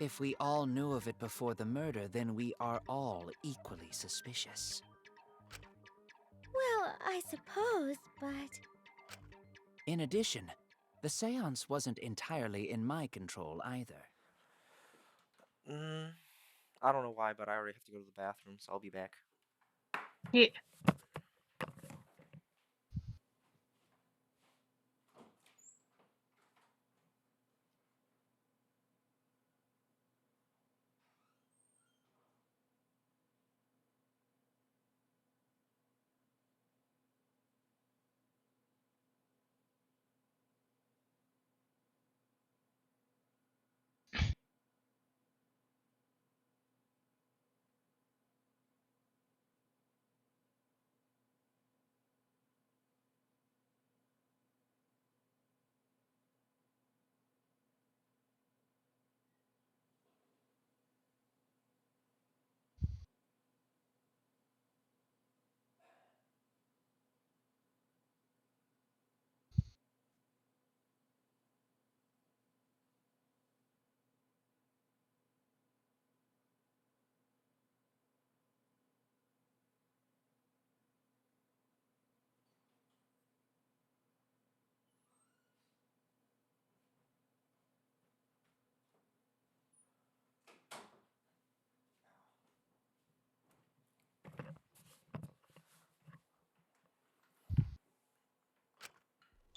If we all knew of it before the murder, then we are all equally suspicious. Well, I suppose, but... In addition, the seance wasn't entirely in my control either. I don't know why, but I already have to go to the bathroom, so I'll be back. Yeah.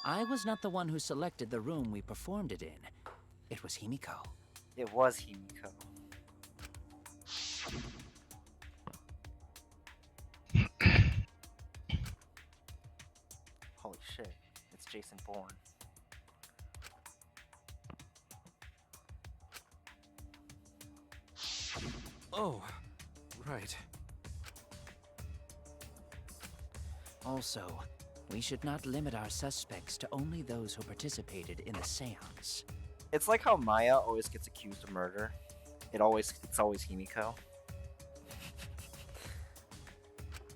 I was not the one who selected the room we performed it in. It was Himiko. It was Himiko. Holy shit, it's Jason Bourne. Oh, right. Also, we should not limit our suspects to only those who participated in the seance. It's like how Maya always gets accused of murder. It's always Himiko.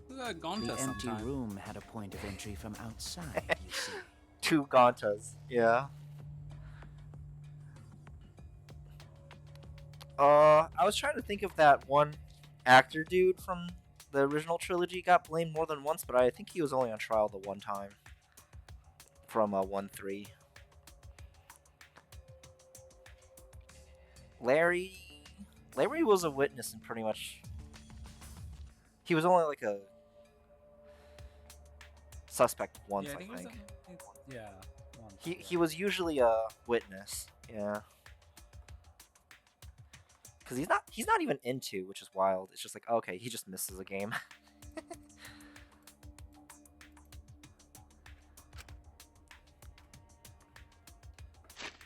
The empty room had a point of entry from outside, you see. 2 Gontas, yeah. I was trying to think of that one actor dude from the original trilogy got blamed more than once, but I think he was only on trial the one time. From 1-3. Larry was a witness in pretty much... He was only like a suspect once, I think. Yeah. He was usually a witness, yeah. Because he's not even into, which is wild. It's just like, okay, he just misses a game.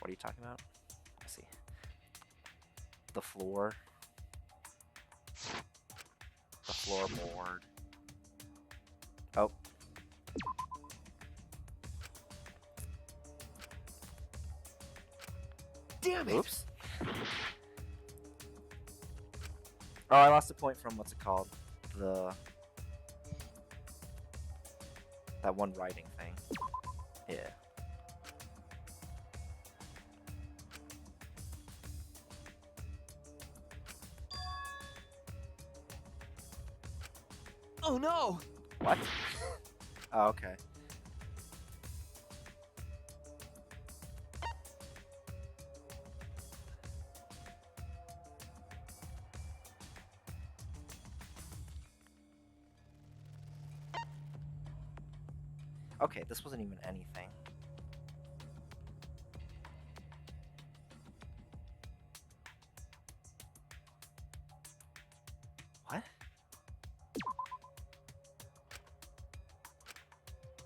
What are you talking about? I see. The floor. The floorboard. Oh. Damn it! Oops. Oh, I lost a point from what's it called? That one writing thing. Yeah. Oh no! What? Oh, okay. Okay, this wasn't even anything. What?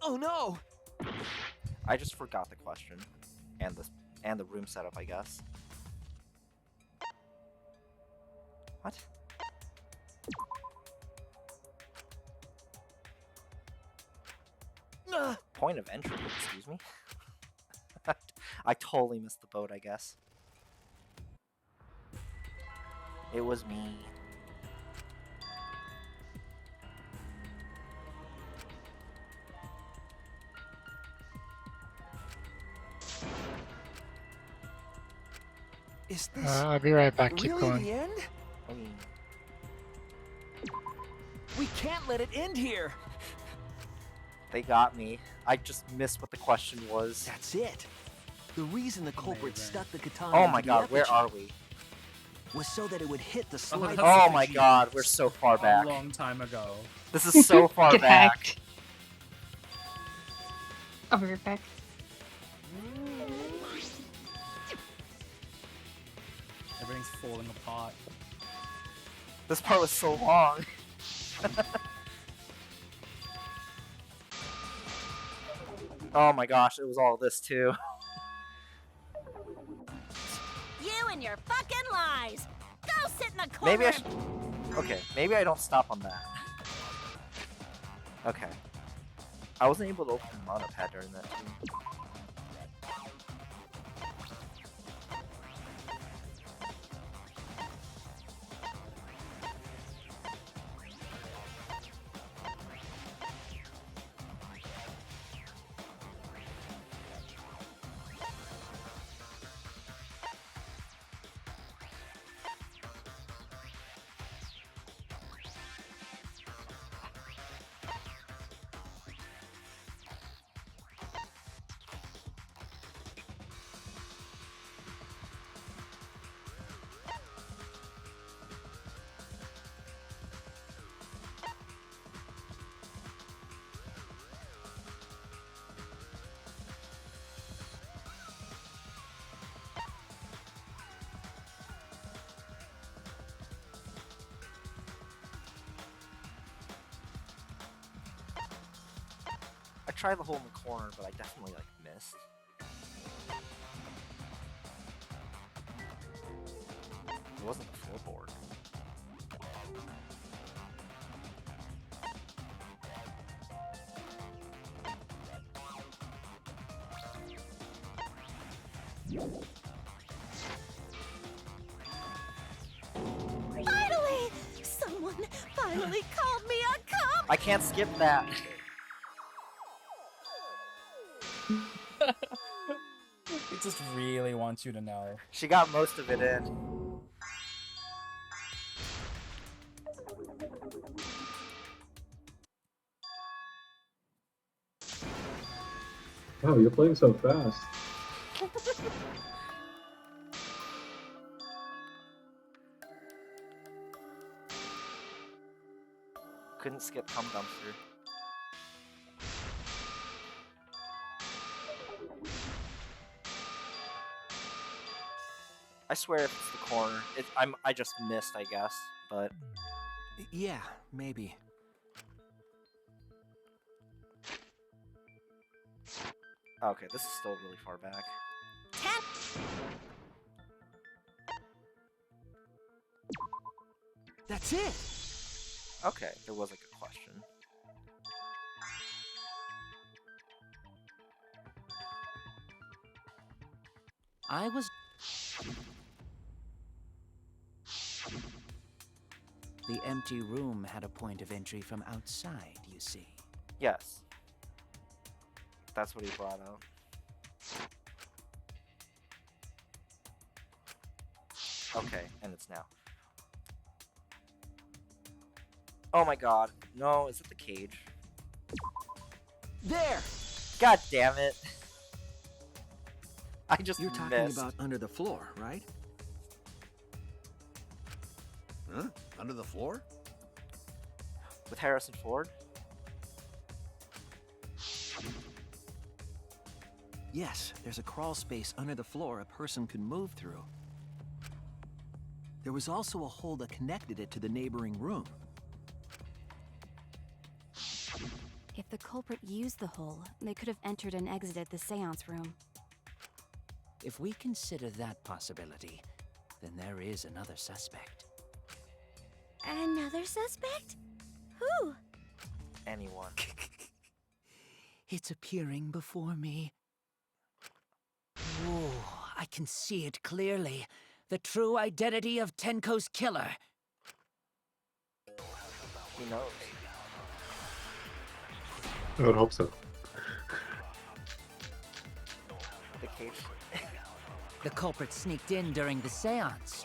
Oh no! I just forgot the question. And the room setup, I guess. What? Point of entry, excuse me? I totally missed the boat, I guess. It was me. Is this I'll be right back. Keep really going. the end? I mean, We can't let it end here. they got me. I just missed what the question was. That's it. The reason the culprit stuck the katana Oh into my the god, where effigy are we? was so that it would hit the slide. Oh my god, we're so far back. A long time ago. This is so far Get back. hacked. I'll be right back. Everything's falling apart. This part was so long. Oh my gosh, it was all this too. You and your fucking lies! Go sit in the corner! Maybe I should... Okay, maybe I don't stop on that. Okay. I wasn't able to open the mana pad during that too. I tried the hole in the corner, but I definitely like missed. It wasn't the floorboard. Finally! Someone finally called me a cop! I can't skip that. It just really wants you to know. She got most of it in. Wow, you're playing so fast. Couldn't skip Cum Dumpster. I swear if it's the corner. I just missed, I guess, but Yeah, maybe. okay, this is still really far back. That's it. Okay, there was like a question. I was... The empty room had a point of entry from outside, you see. Yes. That's what he brought out. Okay, and it's now. Oh my god. No, is it the cage? There! God damn it. I just You're talking missed. about under the floor, right? Huh? Under the floor? With Harrison Ford? Yes, there's a crawl space under the floor a person could move through. There was also a hole that connected it to the neighboring room. If the culprit used the hole, they could have entered and exited the seance room. If we consider that possibility, then there is another suspect. Another suspect? Who? Anyone. It's appearing before me. Oh, I can see it clearly. The true identity of Tenko's killer. He knows. I would hope so. The cage. The culprit sneaked in during the seance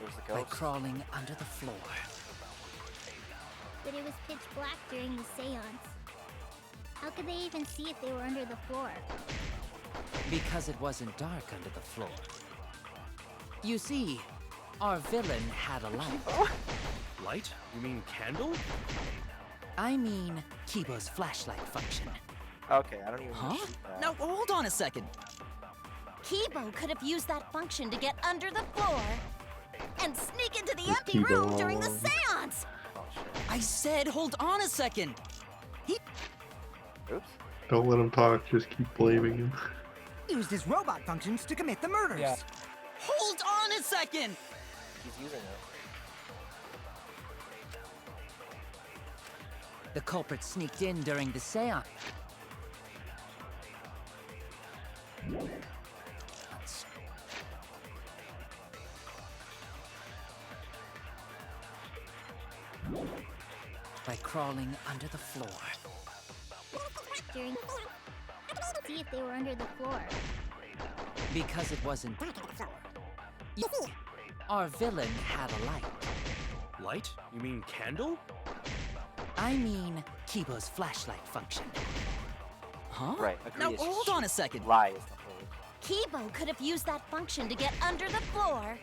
There's the by ghost. crawling under the floor. But it was pitch black during the seance. How could they even see if they were under the floor? Because it wasn't dark under the floor. You see, our villain had a light. Light? You mean candle? I mean, Kibo's flashlight function. Okay, I don't even Huh? shoot that. Now hold on a second. Kibo could have used that function to get under the floor and sneak into the empty Kibo. room during the seance. Oh, shit. I said hold on a second. Oops. Don't let him talk, just keep blaming him. Used his robot functions to commit the murders. Yeah. Hold on a second. He's using it. The culprit sneaked in during the seance. By crawling under the floor. During see if they were under the floor. Because it wasn't. You see, our villain had a light. Light? You mean candle? I mean, Kibo's flashlight function. Huh? Right, agree. Now it's hold on a second. Lie is the whole. Kibo could have used that function to get under the floor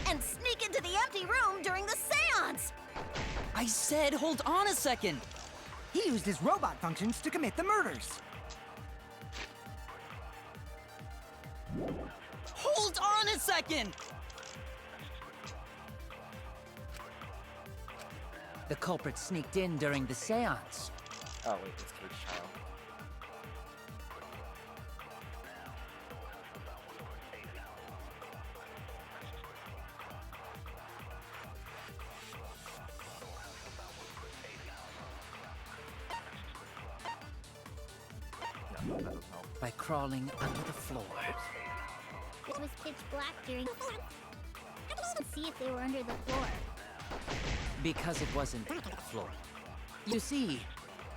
and sneak into the empty room during the seance. I said hold on a second. He used his robot functions to commit the murders. Hold on a second. The culprit sneaked in during the seance. Oh wait, it's Cage Child. No, that doesn't help. By crawling under the floor. It was pitch black during see if they were under the floor. Because it wasn't the floor. You see,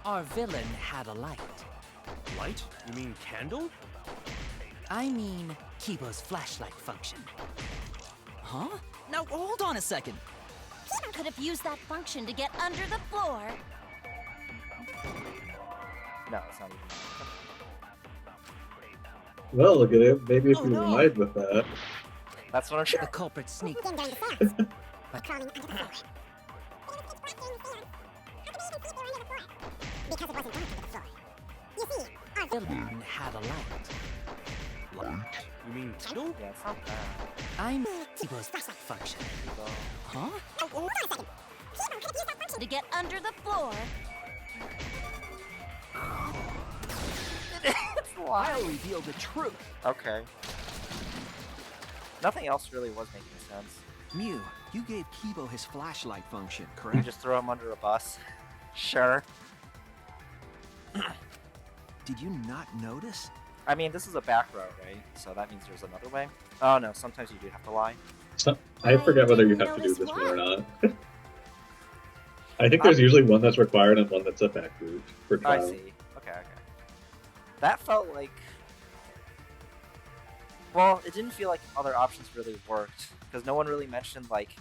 our villain had a light. Light? You mean candle? I mean, Kibo's flashlight function. Huh? Now hold on a second. Kibo could have used that function to get under the floor No, it's not even. Well, look at it. Maybe if Oh, you no. lied with that. That's what I'm The sure. culprit sneaked. Villain had a light. Light? You mean candle? Yeah, it's not bad. I'm Kibo's function. Huh? Now, hold on a second. Kibo could have used that function to get under the floor I'll reveal the truth. Okay. Nothing else really was making sense. Mew, you gave Kibo his flashlight function, You correct? just throw him under a bus. Sure. Did you not notice? I mean, this is a back road, right? So that means there's another way. Oh no, sometimes you do have to lie. So, I forget whether you didn't have to do notice this one or why. not. I think there's usually one that's required and one that's a back route for I trial. see. Okay, okay. That felt like... Well, it didn't feel like other options really worked. Because no one really mentioned, like,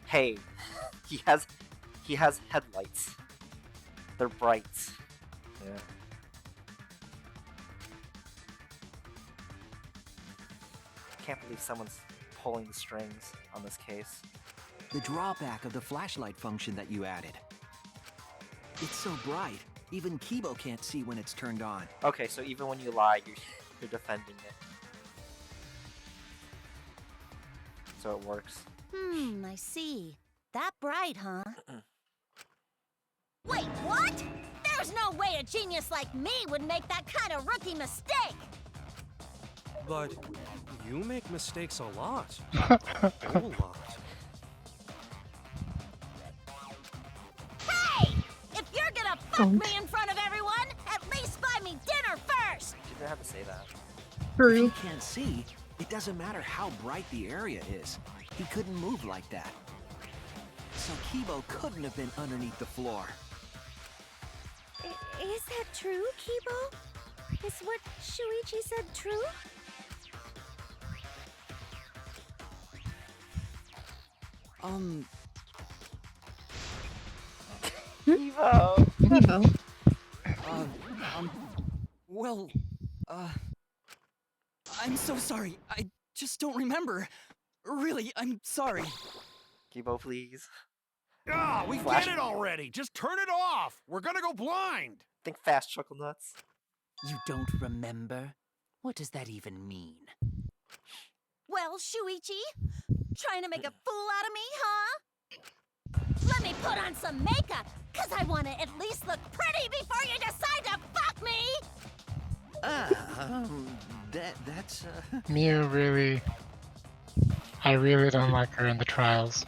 hey, he has headlights. They're bright. Yeah. Can't believe someone's pulling the strings on this case. The drawback of the flashlight function that you added. It's so bright, even Kibo can't see when it's turned on. Okay, so even when you lie, You're defending it. So it works. I see. That bright, huh? Wait, what? There's no way a genius like me would make that kind of rookie mistake! But you make mistakes a lot. A whole lot. Hey! If you're gonna fuck me in front of everyone, at least buy me dinner first! You didn't have to say that. If he can't see, it doesn't matter how bright the area is. He couldn't move like that. So Kibo couldn't have been underneath the floor. Is that true, Kibo? Is what Shuichi said true? Evo! Evo. Well, I'm so sorry. I just don't remember. Really, I'm sorry. Kibo, please. Ah, we Flash- get it already. Just turn it off. We're gonna go blind. Think fast, Chuckle Nuts. You don't remember? What does that even mean? Well, Shuichi, trying to make a fool out of me, huh? Let me put on some makeup, cause I want to at least look pretty before you decide to fuck me! That's Miu really... I really don't like her in the trials.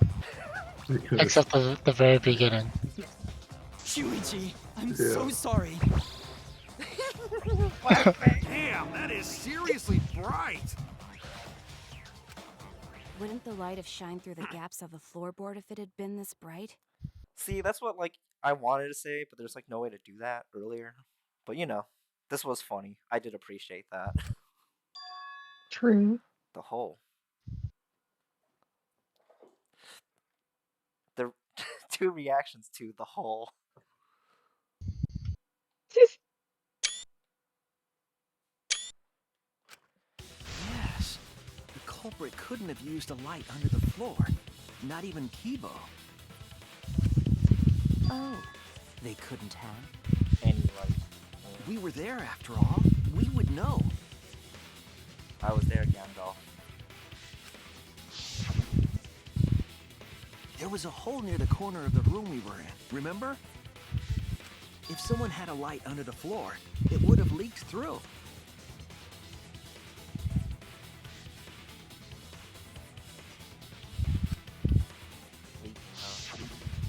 Except the very beginning. Shuichi, I'm so sorry. Damn, that is seriously bright. Wouldn't the light have shined through the gaps of the floorboard if it had been this bright? See, that's what like I wanted to say, but there's like no way to do that earlier. But you know, this was funny. I did appreciate that. True. The hole. The two reactions to the hole. Yes. The culprit couldn't have used a light under the floor. Not even Kibo. Oh. They couldn't have. Any light. We were there after all. We would know. I was there, Gandalf. There was a hole near the corner of the room we were in, remember? If someone had a light under the floor, it would have leaked through.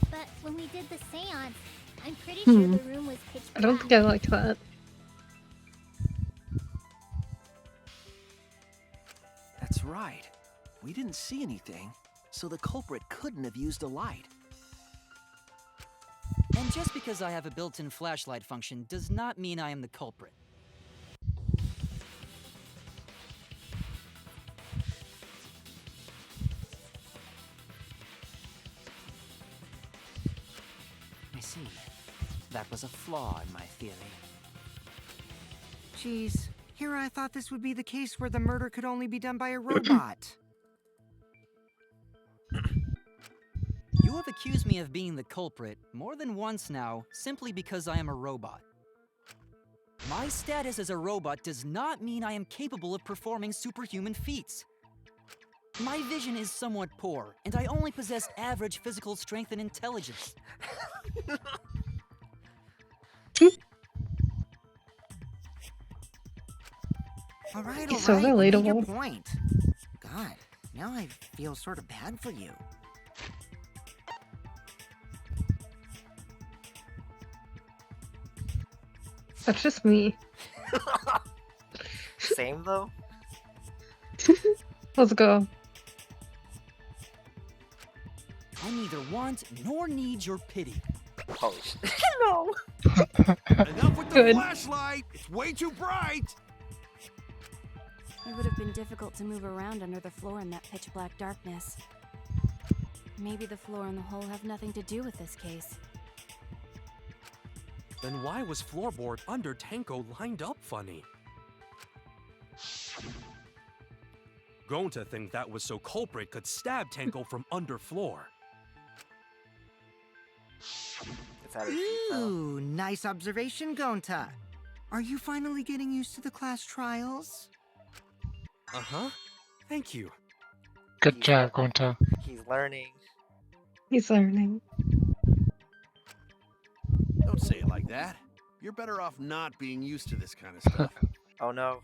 But when we did the seance, I'm pretty sure the room was pitch I black. don't think I liked that. That's right. We didn't see anything, so the culprit couldn't have used a light. And just because I have a built-in flashlight function does not mean I am the culprit. I see. That was a flaw in my theory. Jeez, here I thought this would be the case where the murder could only be done by a robot. You have accused me of being the culprit more than once now, simply because I am a robot. My status as a robot does not mean I am capable of performing superhuman feats. My vision is somewhat poor, and I only possess average physical strength and intelligence. All right, He's so you made your relatable. point. God, now I feel sort of bad for you. That's just me. Same though? Let's go. I neither want nor need your pity. Holy shit. No. Enough with the Good. flashlight. It's way too bright. It would have been difficult to move around under the floor in that pitch black darkness. Maybe the floor and the hole have nothing to do with this case. Then why was floorboard under Tanko lined up funny? Gonta think that was so culprit could stab Tanko from under floor. It's out of cheap, though. Ooh, nice observation, Gonta. Are you finally getting used to the class trials? Uh-huh. Thank you. Good job, Gonta. He's learning. He's learning. Don't say it like that. You're better off not being used to this kind of stuff. Oh no.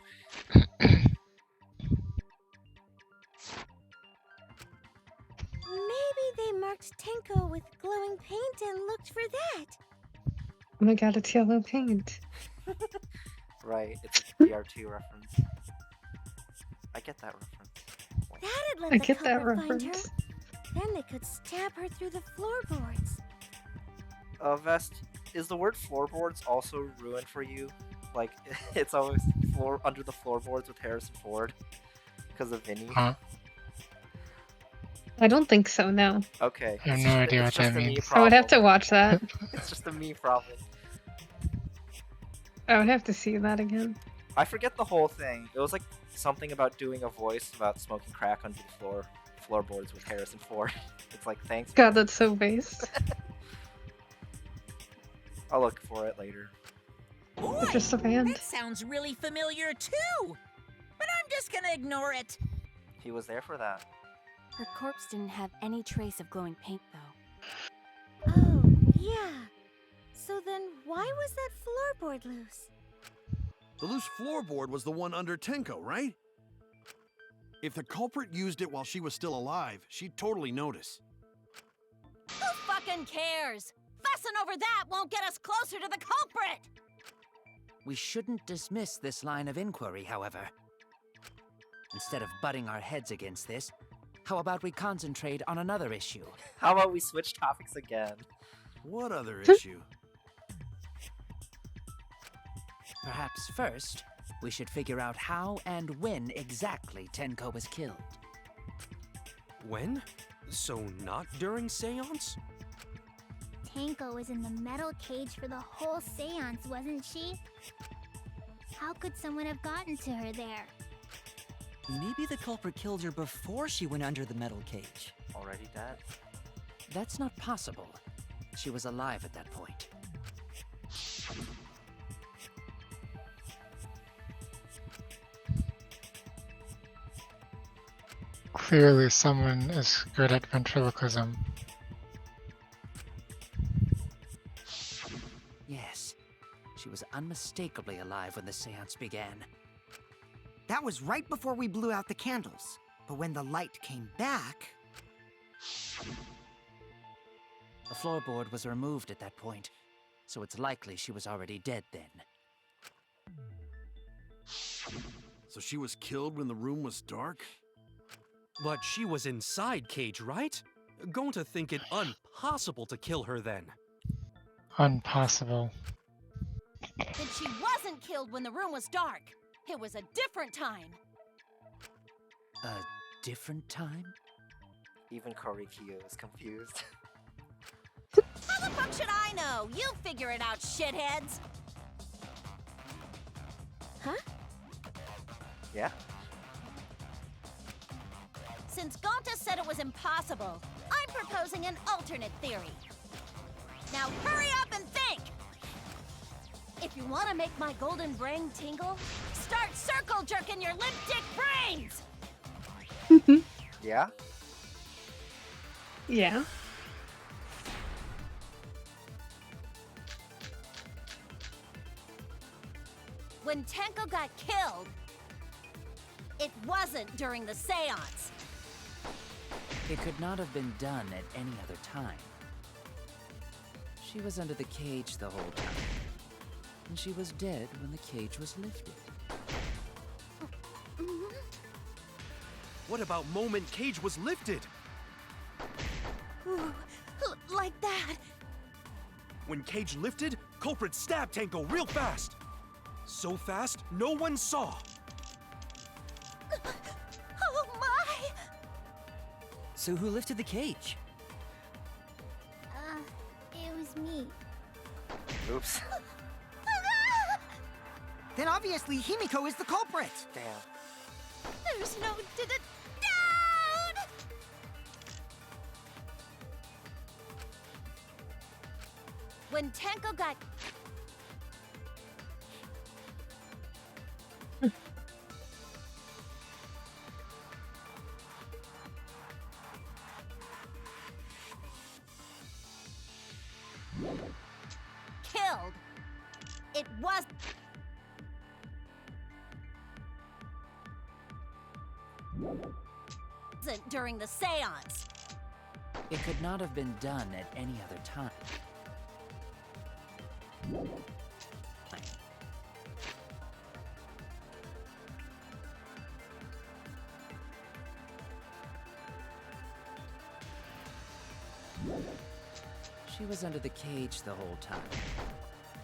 Maybe they marked Tenko with glowing paint and looked for that. Oh my god, it's yellow paint. Right, it's a DR2 reference. I get that reference. That'd let I the get that culprit find her. reference. Then they could stab her through the floorboards. Vest, is the word floorboards also ruined for you? Like, it's always under the floorboards with Harrison Ford because of Vinny. Huh? I don't think so, no. Okay. I have no idea what that means. I would have to watch that. It's just a me problem. I would have to see that again. I forget the whole thing. It was like something about doing a voice about smoking crack under the floorboards with Harrison Ford. It's like, thanks. God, that's so based. I'll look for it later. It's just a band. That sounds really familiar too. But I'm just gonna ignore it. He was there for that. Her corpse didn't have any trace of glowing paint, though. Oh, yeah. So then why was that floorboard loose? The loose floorboard was the one under Tenko, right? If the culprit used it while she was still alive, she'd totally notice. Who fucking cares? Fussing over that won't get us closer to the culprit! We shouldn't dismiss this line of inquiry, however. Instead of butting our heads against this, how about we concentrate on another issue? How about we switch topics again? What other issue? Perhaps first, we should figure out how and when exactly Tenko was killed. When? So not during seance? Tenko was in the metal cage for the whole seance, wasn't she? How could someone have gotten to her there? Maybe the culprit killed her before she went under the metal cage. Already dead? That's not possible. She was alive at that point. Clearly someone is good at ventriloquism. Yes, she was unmistakably alive when the seance began. That was right before we blew out the candles. But when the light came back... The floorboard was removed at that point, so it's likely she was already dead then. So she was killed when the room was dark? But she was inside Cage, right? Going to think it impossible to kill her then. Impossible. Then she wasn't killed when the room was dark. It was a different time. A different time? Even Korikiyo is confused. How the fuck should I know? You figure it out, shitheads. Huh? Yeah? Since Gonta said it was impossible, I'm proposing an alternate theory. Now hurry up and think! If you want to make my golden brain tingle, start circle jerking your limp dick brains! Yeah? Yeah. When Tenko got killed, it wasn't during the seance. It could not have been done at any other time. She was under the cage the whole time. And she was dead when the cage was lifted. What about moment Cage was lifted? Ooh, like that. When Cage lifted, culprit stabbed Tenko real fast. So fast, no one saw. Oh my! So who lifted the cage? It was me. Oops. Then obviously Himiko is the culprit! Damn. There's no doubt! When Tenko got... killed. It wasn't during the seance. It could not have been done at any other time. She was under the cage the whole time.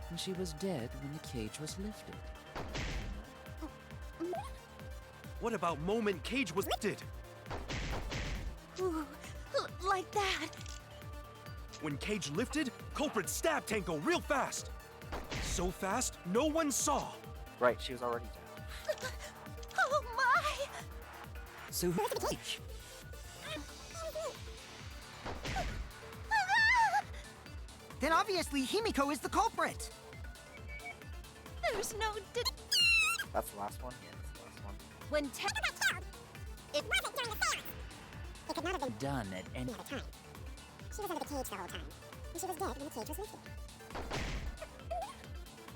And she was dead when the cage was lifted. What about moment Cage was lifted? Ooh, like that. When Cage lifted, culprit stabbed Tanko real fast. So fast, no one saw. Right, she was already down. Oh my! So who's the cage? Then obviously Himiko is the culprit. There's no That's the last one? Yeah, that's the last one. When Tanko got killed, it wasn't during the seance. It could not have been done at any other time. She was under the cage the whole time. And she was dead when the cage was lifted.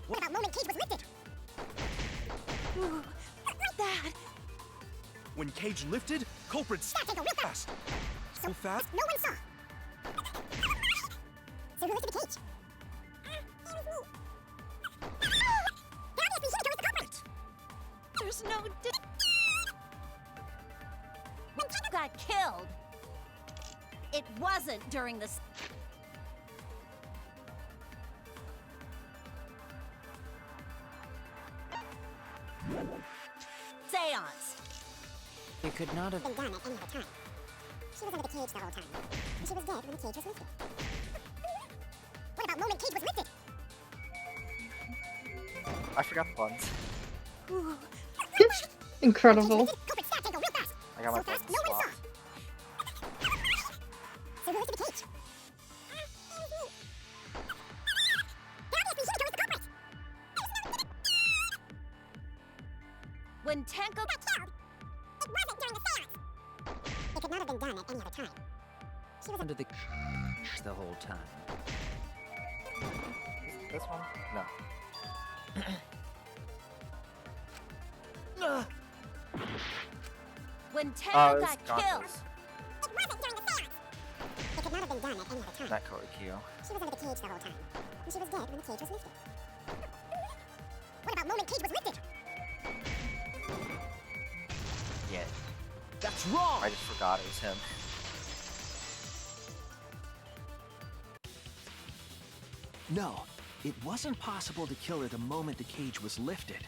What about moment Cage was lifted? Ooh, like that. When Cage lifted, culprit stabbed Tanko real fast. So fast, no one saw. So who lifted the cage? Obviously, Himiko is the culprit. There's no When Tanko got killed, it wasn't during the seance. It could not have been done at any other time. She was under the cage the whole time. And she was dead when the cage was lifted. What about moment Cage was lifted? I forgot the buttons. Ooh. Incredible. Culprit stabbed Tanko real fast. I got my So fast, buttons no one swapped. saw. So who lifted the cage? Obviously, Himiko is the culprit. When Tanko got killed, it wasn't during the seance. It could not have been done at any other time. She was under the cage the whole time. This one? No. When Tanko it was got killed, Gonzo's. it wasn't during the seance. It could not have been done at any other time. Not Korikyo. She was under the cage the whole time. And she was dead when the cage was lifted. What about moment Cage was lifted? Yeah. That's wrong! I just forgot it was him. No, it wasn't possible to kill her the moment the cage was lifted.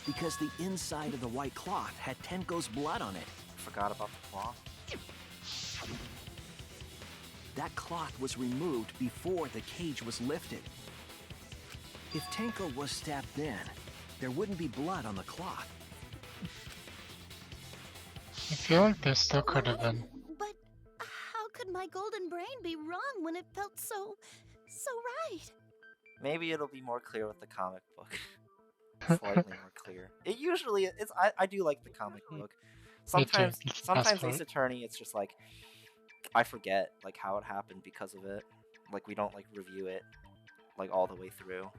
Because the inside of the white cloth had Tenko's blood on it. Forgot about the cloth. That cloth was removed before the cage was lifted. If Tenko was stabbed then, there wouldn't be blood on the cloth. I feel like there still could have been. But how could my golden brain be wrong when it felt so right? Maybe it'll be more clear with the comic book. Slightly more clear. It usually it's. I do like the comic book. Sometimes Ace Attorney, it's just like I forget like how it happened because of it. Like we don't like review it like all the way through.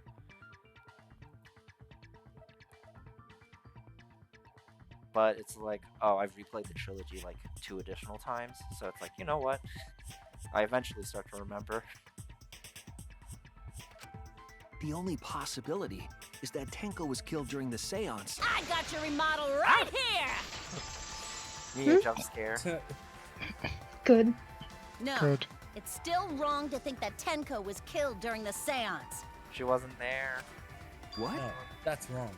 But it's like, oh, I've replayed the trilogy like 2 additional times, so it's like, you know what? I eventually start to remember. The only possibility is that Tenko was killed during the seance. I got your remodel right here! Me a jump scare. Good. No, Good. it's still wrong to think that Tenko was killed during the seance. She wasn't there. What? No, that's wrong.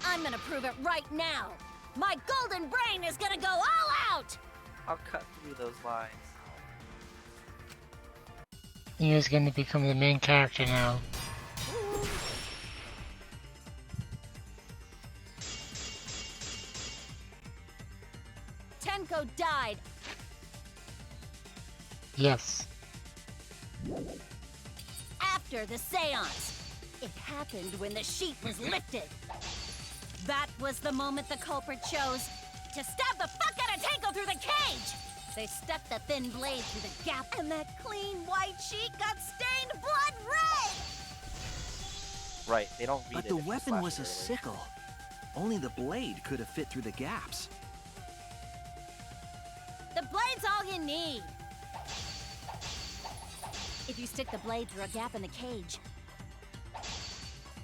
I'm gonna prove it right now. My golden brain is gonna go all out! I'll cut through those lines. He is going to become the main character now. Tenko died. Yes. After the seance. It happened when the sheet was lifted. That was the moment the culprit chose to stab the fuck out of Tenko through the cage. They stuck the thin blade through the gap, and that clean white sheet got Right, they don't read But it. the if you weapon slash was it a early. sickle. Only the blade could have fit through the gaps. The blade's all you need. If you stick the blade through a gap in the cage,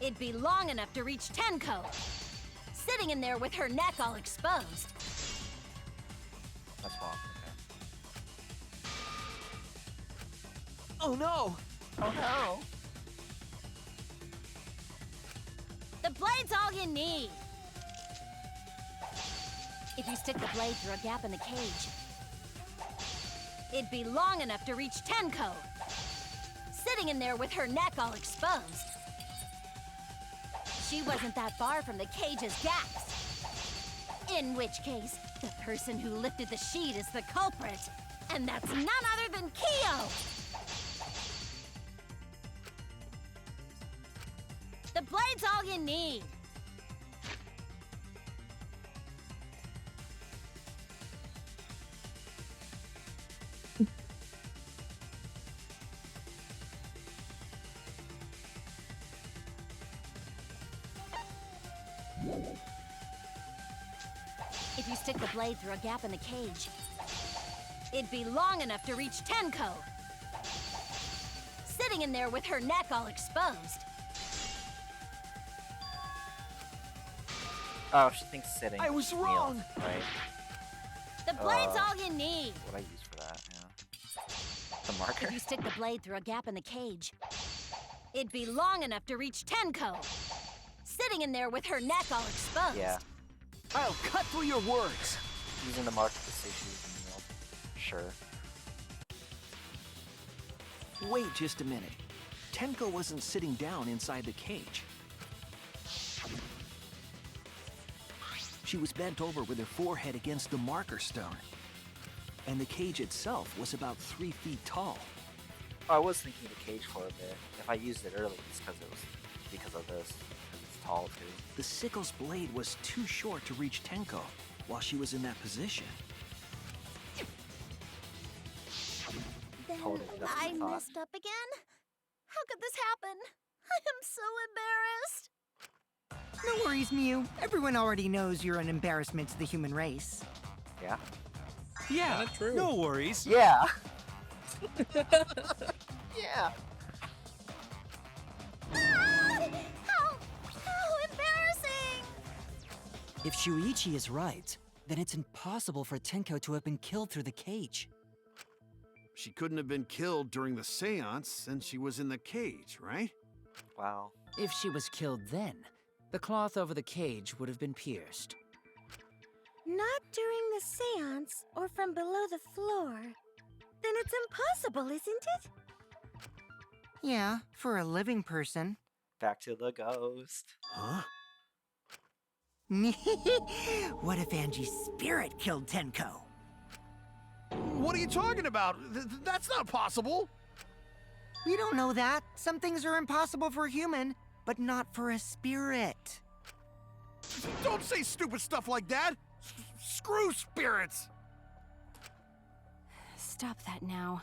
it'd be long enough to reach Tenko, sitting in there with her neck all exposed. That's wrong. Okay. Oh no! Oh no! The blade's all you need. If you stick the blade through a gap in the cage, it'd be long enough to reach Tenko, sitting in there with her neck all exposed. She wasn't that far from the cage's gaps. In which case, the person who lifted the sheet is the culprit, and that's none other than Kyo! The blade's all you need. If you stick the blade through a gap in the cage, it'd be long enough to reach Tenko, sitting in there with her neck all exposed. Oh, she thinks sitting. I was kneeled, wrong. Right. The blade's all you need. What I use for that? Yeah. The marker. If you stick the blade through a gap in the cage, it'd be long enough to reach Tenko, sitting in there with her neck all exposed. Yeah. I'll cut through your words. Using the marker to say she was kneeled. Sure. Wait just a minute. Tenko wasn't sitting down inside the cage. She was bent over with her forehead against the marker stone. And the cage itself was about 3 feet tall. I was thinking of the cage for a bit. If I used it early, it's because of this. Because it's tall too. The sickle's blade was too short to reach Tenko while she was in that position. Then Totally, that's what I I thought. messed up again? How could this happen? I am so embarrassed. No worries, Mew. Everyone already knows you're an embarrassment to the human race. Yeah. Yeah, true. no worries. Yeah. Yeah. How embarrassing! If Shuichi is right, then it's impossible for Tenko to have been killed through the cage. She couldn't have been killed during the seance since she was in the cage, right? Wow. If she was killed then, the cloth over the cage would have been pierced. Not during the seance or from below the floor. Then it's impossible, isn't it? Yeah, for a living person. Back to the ghost. Huh? What if Angie's spirit killed Tenko? What are you talking about? That's not possible. We don't know that. Some things are impossible for a human, but not for a spirit. Don't say stupid stuff like that. Screw spirits. Stop that now.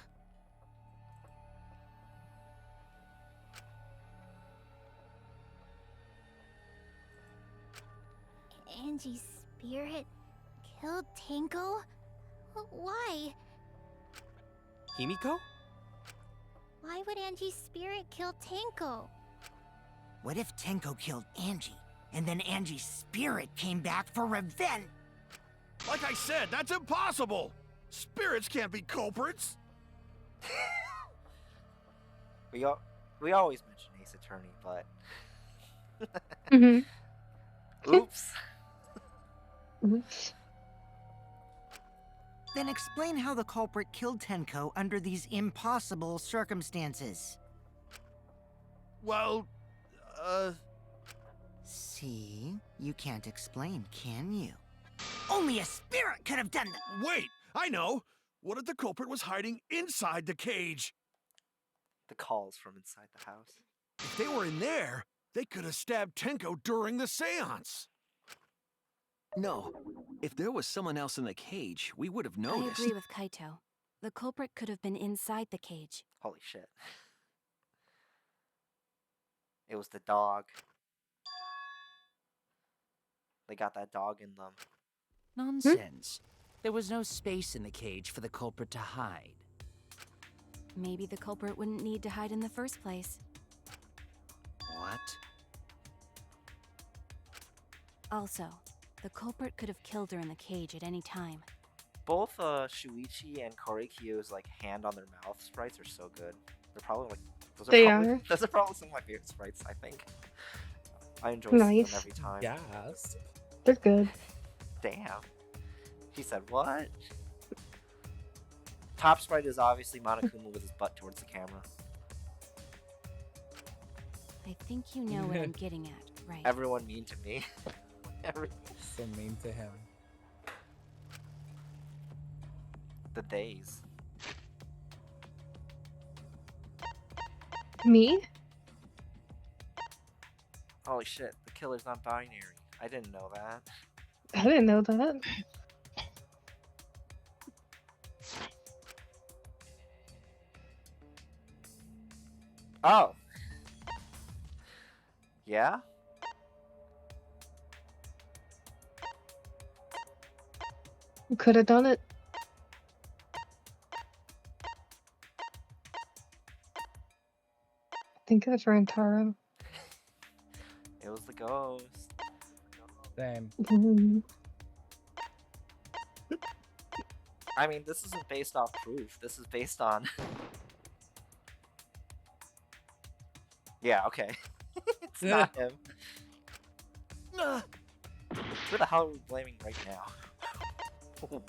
Angie's spirit killed Tenko? Why? Himiko? Why would Angie's spirit kill Tenko? What if Tenko killed Angie, and then Angie's spirit came back for revenge? Like I said, that's impossible. Spirits can't be culprits. We always mention Ace Attorney, but oops. Oops. Then explain how the culprit killed Tenko under these impossible circumstances. Well, See? You can't explain, can you? Only a spirit could have done that! wait, I know. What if the culprit was hiding inside the cage? The calls from inside the house. If they were in there, they could have stabbed Tenko during the seance. No. If there was someone else in the cage, we would have I noticed. agree with Kaito. The culprit could have been inside the cage. Holy shit. It was the dog. They got that dog in them. Nonsense. There was no space in the cage for the culprit to hide. Maybe the culprit wouldn't need to hide in the first place. What? Also, the culprit could have killed her in the cage at any time. Both Shuichi and Korekiyo's like hand on their mouth sprites are so good. They're probably like those are probably some of my favorite sprites, I think. I enjoy seeing them every time. Yes. They're good. Damn. He said what? Top sprite is obviously Monokuma with his butt towards the camera. I think you know what I'm getting at, right? Everyone mean to me. So mean to him. The days. Me? Holy shit, the killer's not binary. I didn't know that. I didn't know that. Oh. Yeah? Could have done it. I think that's Rantaro. It was the ghost. Same. I mean, this isn't based off proof. This is based on... Yeah, okay. It's not him. Who the hell are we blaming right now?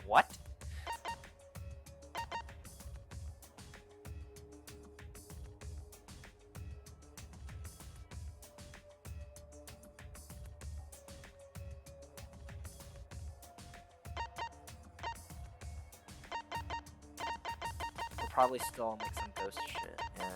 What? We're probably still on like some ghost shit, yeah.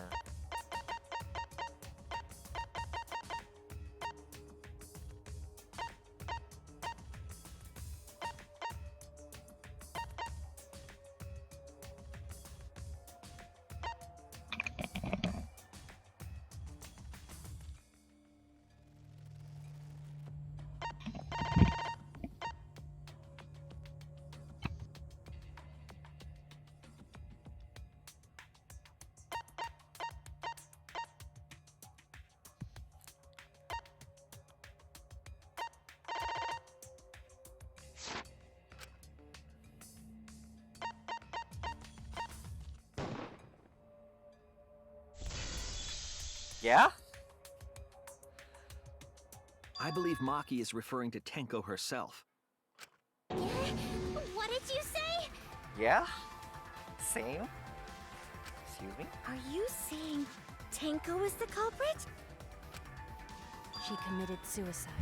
Yeah? I believe Maki is referring to Tenko herself. What did you say? Yeah? Same? Excuse me? Are you saying Tenko was the culprit? She committed suicide.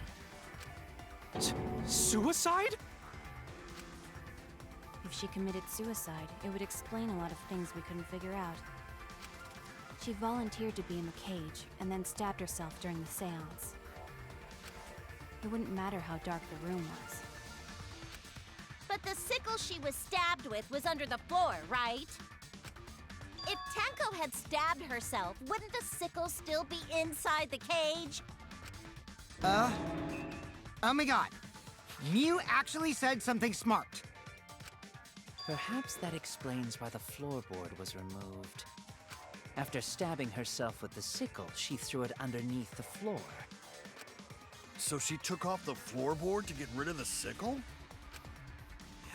Suicide? If she committed suicide, it would explain a lot of things we couldn't figure out. She volunteered to be in the cage, and then stabbed herself during the seance. It wouldn't matter how dark the room was. But the sickle she was stabbed with was under the floor, right? If Tenko had stabbed herself, wouldn't the sickle still be inside the cage? Oh my god. Mew actually said something smart. Perhaps that explains why the floorboard was removed. After stabbing herself with the sickle, she threw it underneath the floor. So she took off the floorboard to get rid of the sickle?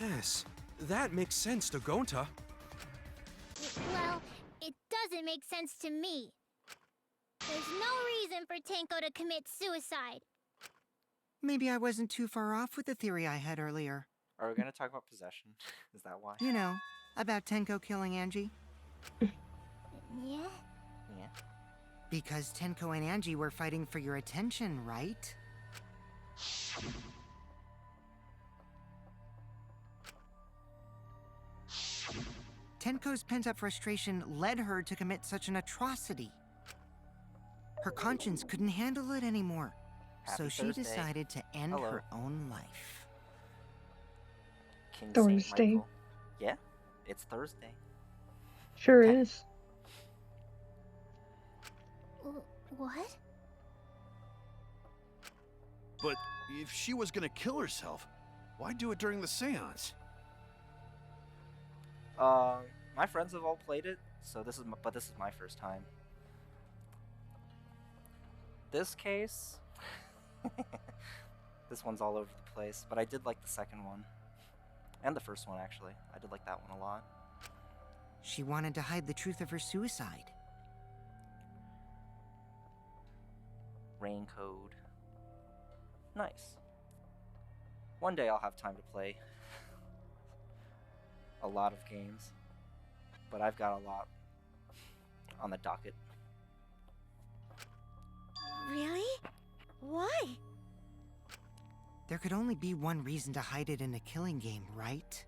Yes, that makes sense to Gonta. Well, it doesn't make sense to me. There's no reason for Tenko to commit suicide. Maybe I wasn't too far off with the theory I had earlier. Are we gonna talk about possession? Is that why? You know, about Tenko killing Angie. Yeah? Yeah. Because Tenko and Angie were fighting for your attention, right? Tenko's pent-up frustration led her to commit such an atrocity. Her conscience couldn't handle it anymore, so Happy she Thursday. decided to end Hello. her own life. King Thursday. Saint Michael. Yeah, it's Thursday. Sure is. What? But if she was gonna kill herself, why do it during the seance? My friends have all played it, so this is my first time. This case, this one's all over the place, but I did like the second one. And the first one, actually. I did like that one a lot. She wanted to hide the truth of her suicide. Rain code. Nice. One day I'll have time to play a lot of games, but I've got a lot on the docket. Really? Why? There could only be one reason to hide it in a killing game, right?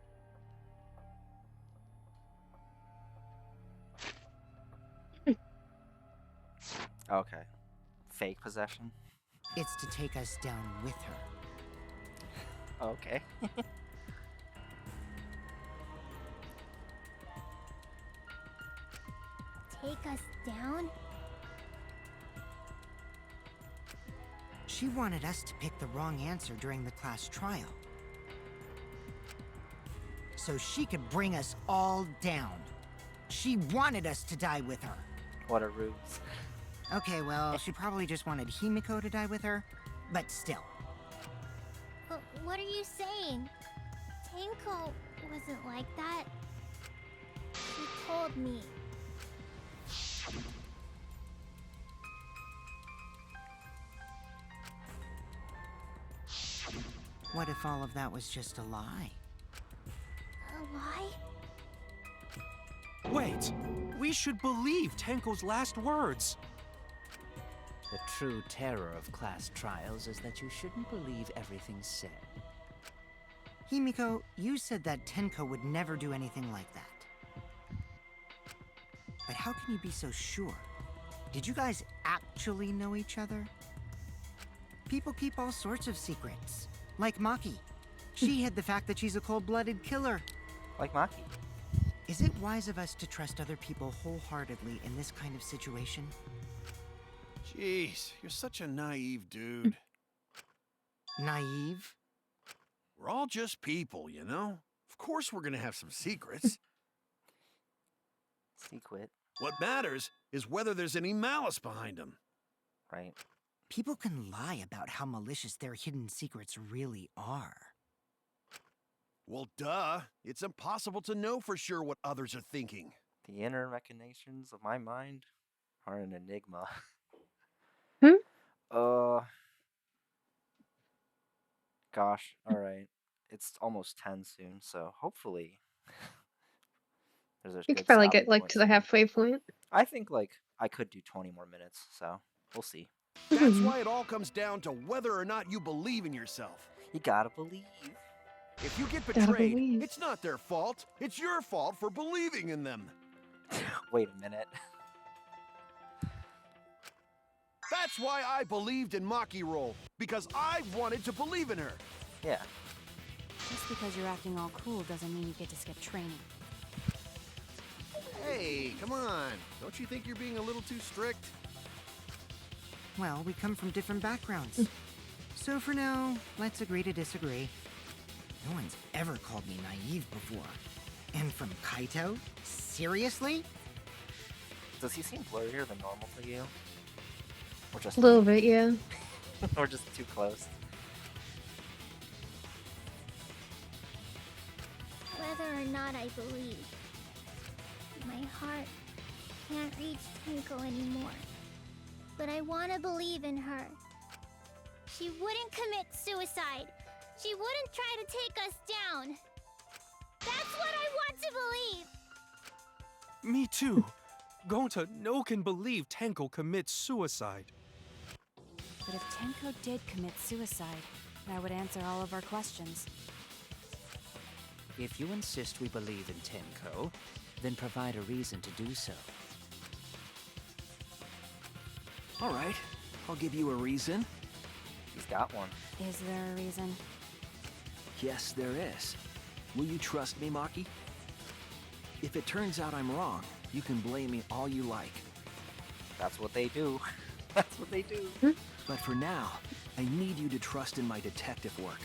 Okay. Fake possession? It's to take us down with her. Okay. Take us down? She wanted us to pick the wrong answer during the class trial. So she could bring us all down. She wanted us to die with her. What a ruse. Okay, well, she probably just wanted Himiko to die with her, but still. What are you saying? Tenko wasn't like that. She told me. What if all of that was just a lie? A lie? Wait! We should believe Tenko's last words! The true terror of class trials is that you shouldn't believe everything said. Himiko, you said that Tenko would never do anything like that. But how can you be so sure? Did you guys actually know each other? People keep all sorts of secrets. Like Maki. She hid the fact that she's a cold-blooded killer. Like Maki. Is it wise of us to trust other people wholeheartedly in this kind of situation? Jeez, you're such a naive dude. Naive? We're all just people, you know? Of course we're gonna have some secrets. Secret. What matters is whether there's any malice behind them. Right. People can lie about how malicious their hidden secrets really are. Well, duh. It's impossible to know for sure what others are thinking. The inner machinations of my mind are an enigma. Gosh, alright. It's almost 10 soon, so hopefully there's a You good could probably stopping get like point to the soon. halfway point. I think like I could do 20 more minutes, so we'll see. That's why it all comes down to whether or not you believe in yourself. You gotta believe. If you get Gotta betrayed, believe. it's not their fault. It's your fault for believing in them. Wait a minute. That's why I believed in Maki Roll, because I wanted to believe in her. Yeah. Just because you're acting all cool doesn't mean you get to skip training. Hey, come on. Don't you think you're being a little too strict? Well, we come from different backgrounds. So for now, let's agree to disagree. No one's ever called me naive before. And from Kaito? Seriously? Does he seem blurrier than normal to you? Or just A little bit, yeah. or just too close? Whether or not I believe, my heart can't reach Tenko anymore. But I want to believe in her. She wouldn't commit suicide. She wouldn't try to take us down. That's what I want to believe. Me too. Gonta no can believe Tenko commits suicide. But if Tenko did commit suicide, that would answer all of our questions. If you insist we believe in Tenko, then provide a reason to do so. All right, I'll give you a reason. He's got one. Is there a reason? Yes, there is. Will you trust me, Maki? If it turns out I'm wrong, you can blame me all you like. That's what they do. That's what they do. But for now, I need you to trust in my detective work.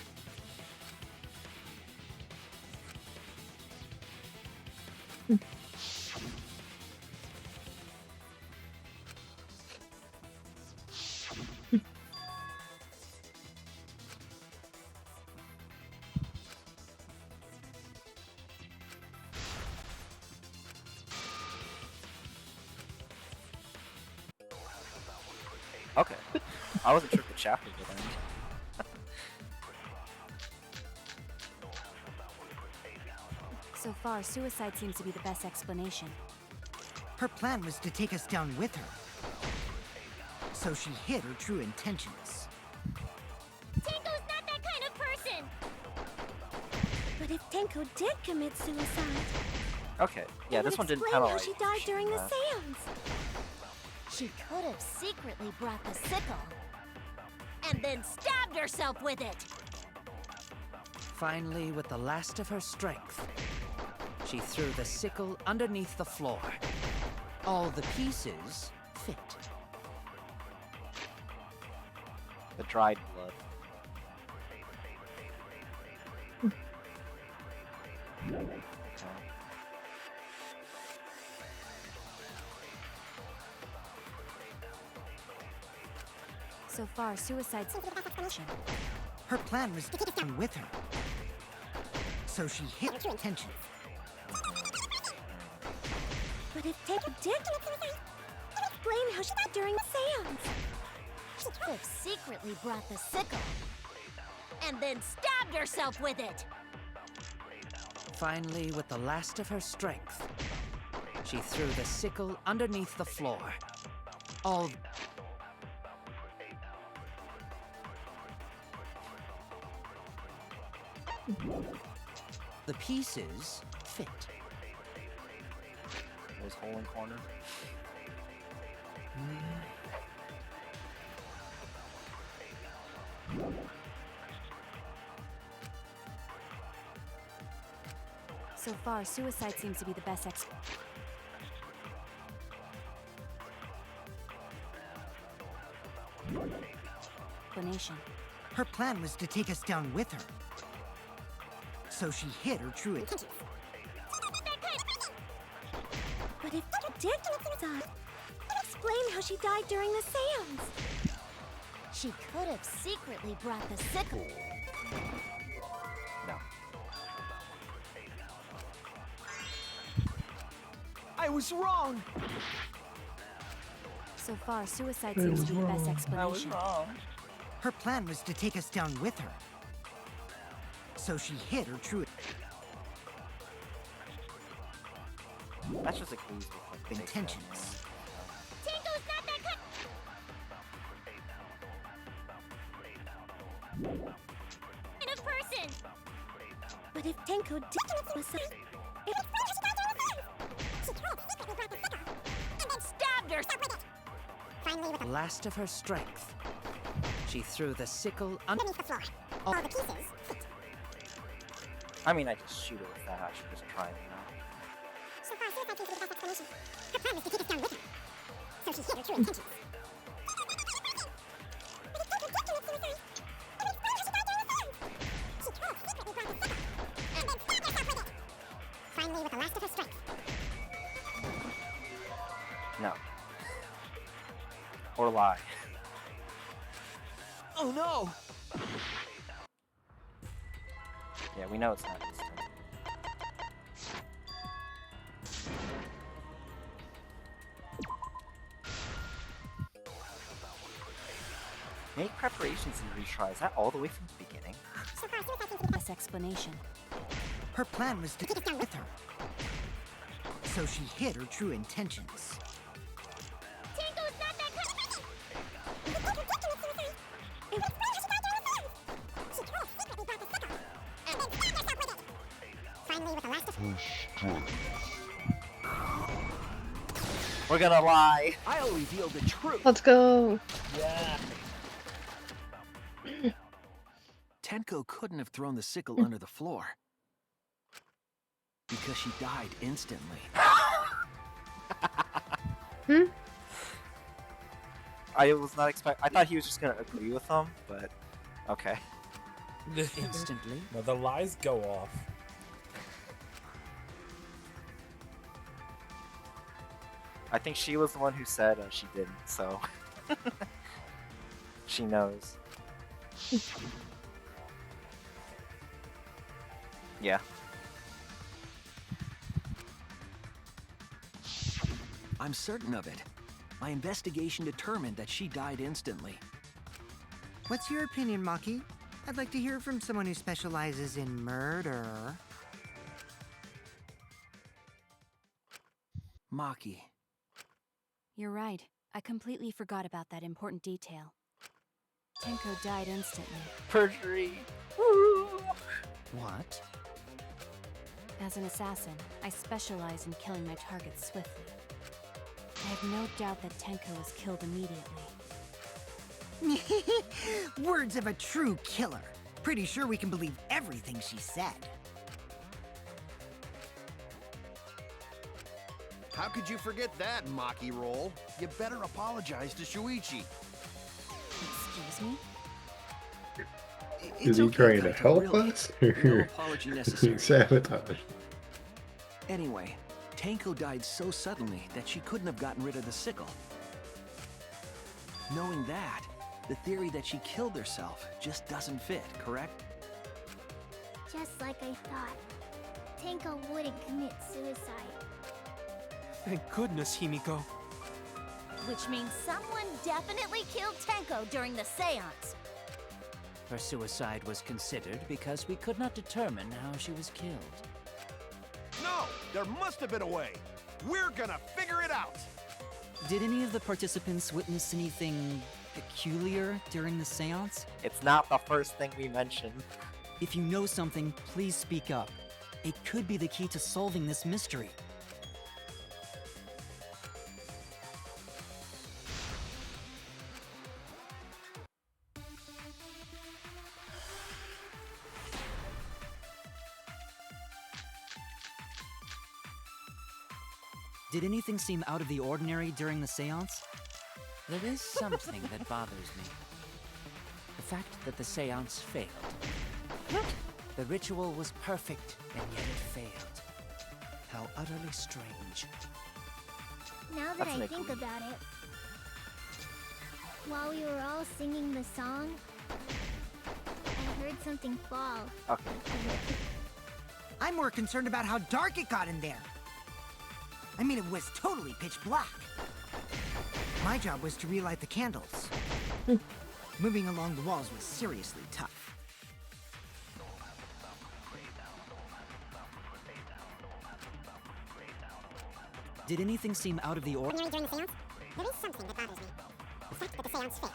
Okay. I wasn't sure if the chapter would end. So far, suicide seems to be the best explanation. Her plan was to take us down with her. So she hid her true intentions. Tenko's not that kind of person! But if Tenko did commit suicide... Okay, yeah, it this would one didn't explain tell how us. she died during the that. seance. She could have secretly brought the sickle. And then stabbed herself with it! Finally, with the last of her strength, she threw the sickle underneath the floor. All the pieces fit. The dried blood. So far, suicide seems to be the best explanation. Her plan was to take us down with her. So she hid her true intentions. But if Tenko did commit suicide, it would explain how she died during the seance. She could have secretly brought the sickle. And then stabbed herself with it! Finally, with the last of her strength, she threw the sickle underneath the floor. All the pieces fit. Was hole in corner. So far, suicide seems to be the best explanation. Her plan was to take us down with her. So she hid her true intentions. But if Tenko did commit suicide, it would explain how she died during the seance. She could have secretly brought the sickle. No. I was wrong! So far, suicide seems to be the best explanation. Her plan was to take us down with her. So she hid her true That's just a clue with like intentions. Tenko's not that kind of person! But if Tenko did commit suicide, it would explain how she died during the seance. She could have secretly brought the sickle. And then stabbed herself with it! Finally, with The last of her strength, she threw the sickle underneath the floor. All the pieces fit. I mean, I could shoot it with that. I should just try it now. So far, suicide seems to be the best explanation. Her plan was to take us down with her. So she hid her true intentions. But if Tenko did commit suicide, it would explain how she died during the seance. She could have secretly brought the sickle. And then stabbed herself with it! Finally, with the last of her strength. No. Or lie. Oh no! Yeah, we know it's not this time. Make preparations and retry. Is that all the way from the beginning? So far, suicide seems to be the best. Best explanation. Her plan was to take us down with her. So she hid her true intentions. Tenko's not that kind of person! If Tenko did commit suicide, it would explain how she died during the seance. She could have secretly brought the sickle. And then stabbed herself with it! Finally, with the last of We're gonna lie. I'll reveal the truth. Let's go. Yeah. Tenko couldn't have thrown the sickle under the floor. Because she died instantly. I was not I thought he was just gonna agree with them, but okay. Instantly? No, the lies go off. I think she was the one who said she didn't, so she knows. Yeah. I'm certain of it. My investigation determined that she died instantly. What's your opinion, Maki? I'd like to hear from someone who specializes in murder. Maki. You're right. I completely forgot about that important detail. Tenko died instantly. Perjury! What? As an assassin, I specialize in killing my targets swiftly. I have no doubt that Tenko was killed immediately. Words of a true killer. Pretty sure we can believe everything she said. How could you forget that, Maki roll? You better apologize to Shuichi. Excuse me? Is he trying to help us? No apology necessary. Sabotage. Anyway, Tenko died so suddenly that she couldn't have gotten rid of the sickle. Knowing that, the theory that she killed herself just doesn't fit, correct? Just like I thought. Tenko wouldn't commit suicide. Thank goodness, Himiko. Which means someone definitely killed Tenko during the seance. Her suicide was considered because we could not determine how she was killed. No! There must have been a way! We're gonna figure it out! Did any of the participants witness anything peculiar during the seance? It's not the first thing we mentioned. If you know something, please speak up. It could be the key to solving this mystery. Did anything seem out of the ordinary during the seance? There is something that bothers me. The fact that the seance failed. The ritual was perfect, and yet it failed. How utterly strange. Now that I think about it, while we were all singing the song, I heard something fall. Okay. I'm more concerned about how dark it got in there. I mean, it was totally pitch black. My job was to relight the candles. Moving along the walls was seriously tough. Did anything seem out of the ordinary during the seance? There is something that bothers me. The fact that the seance failed.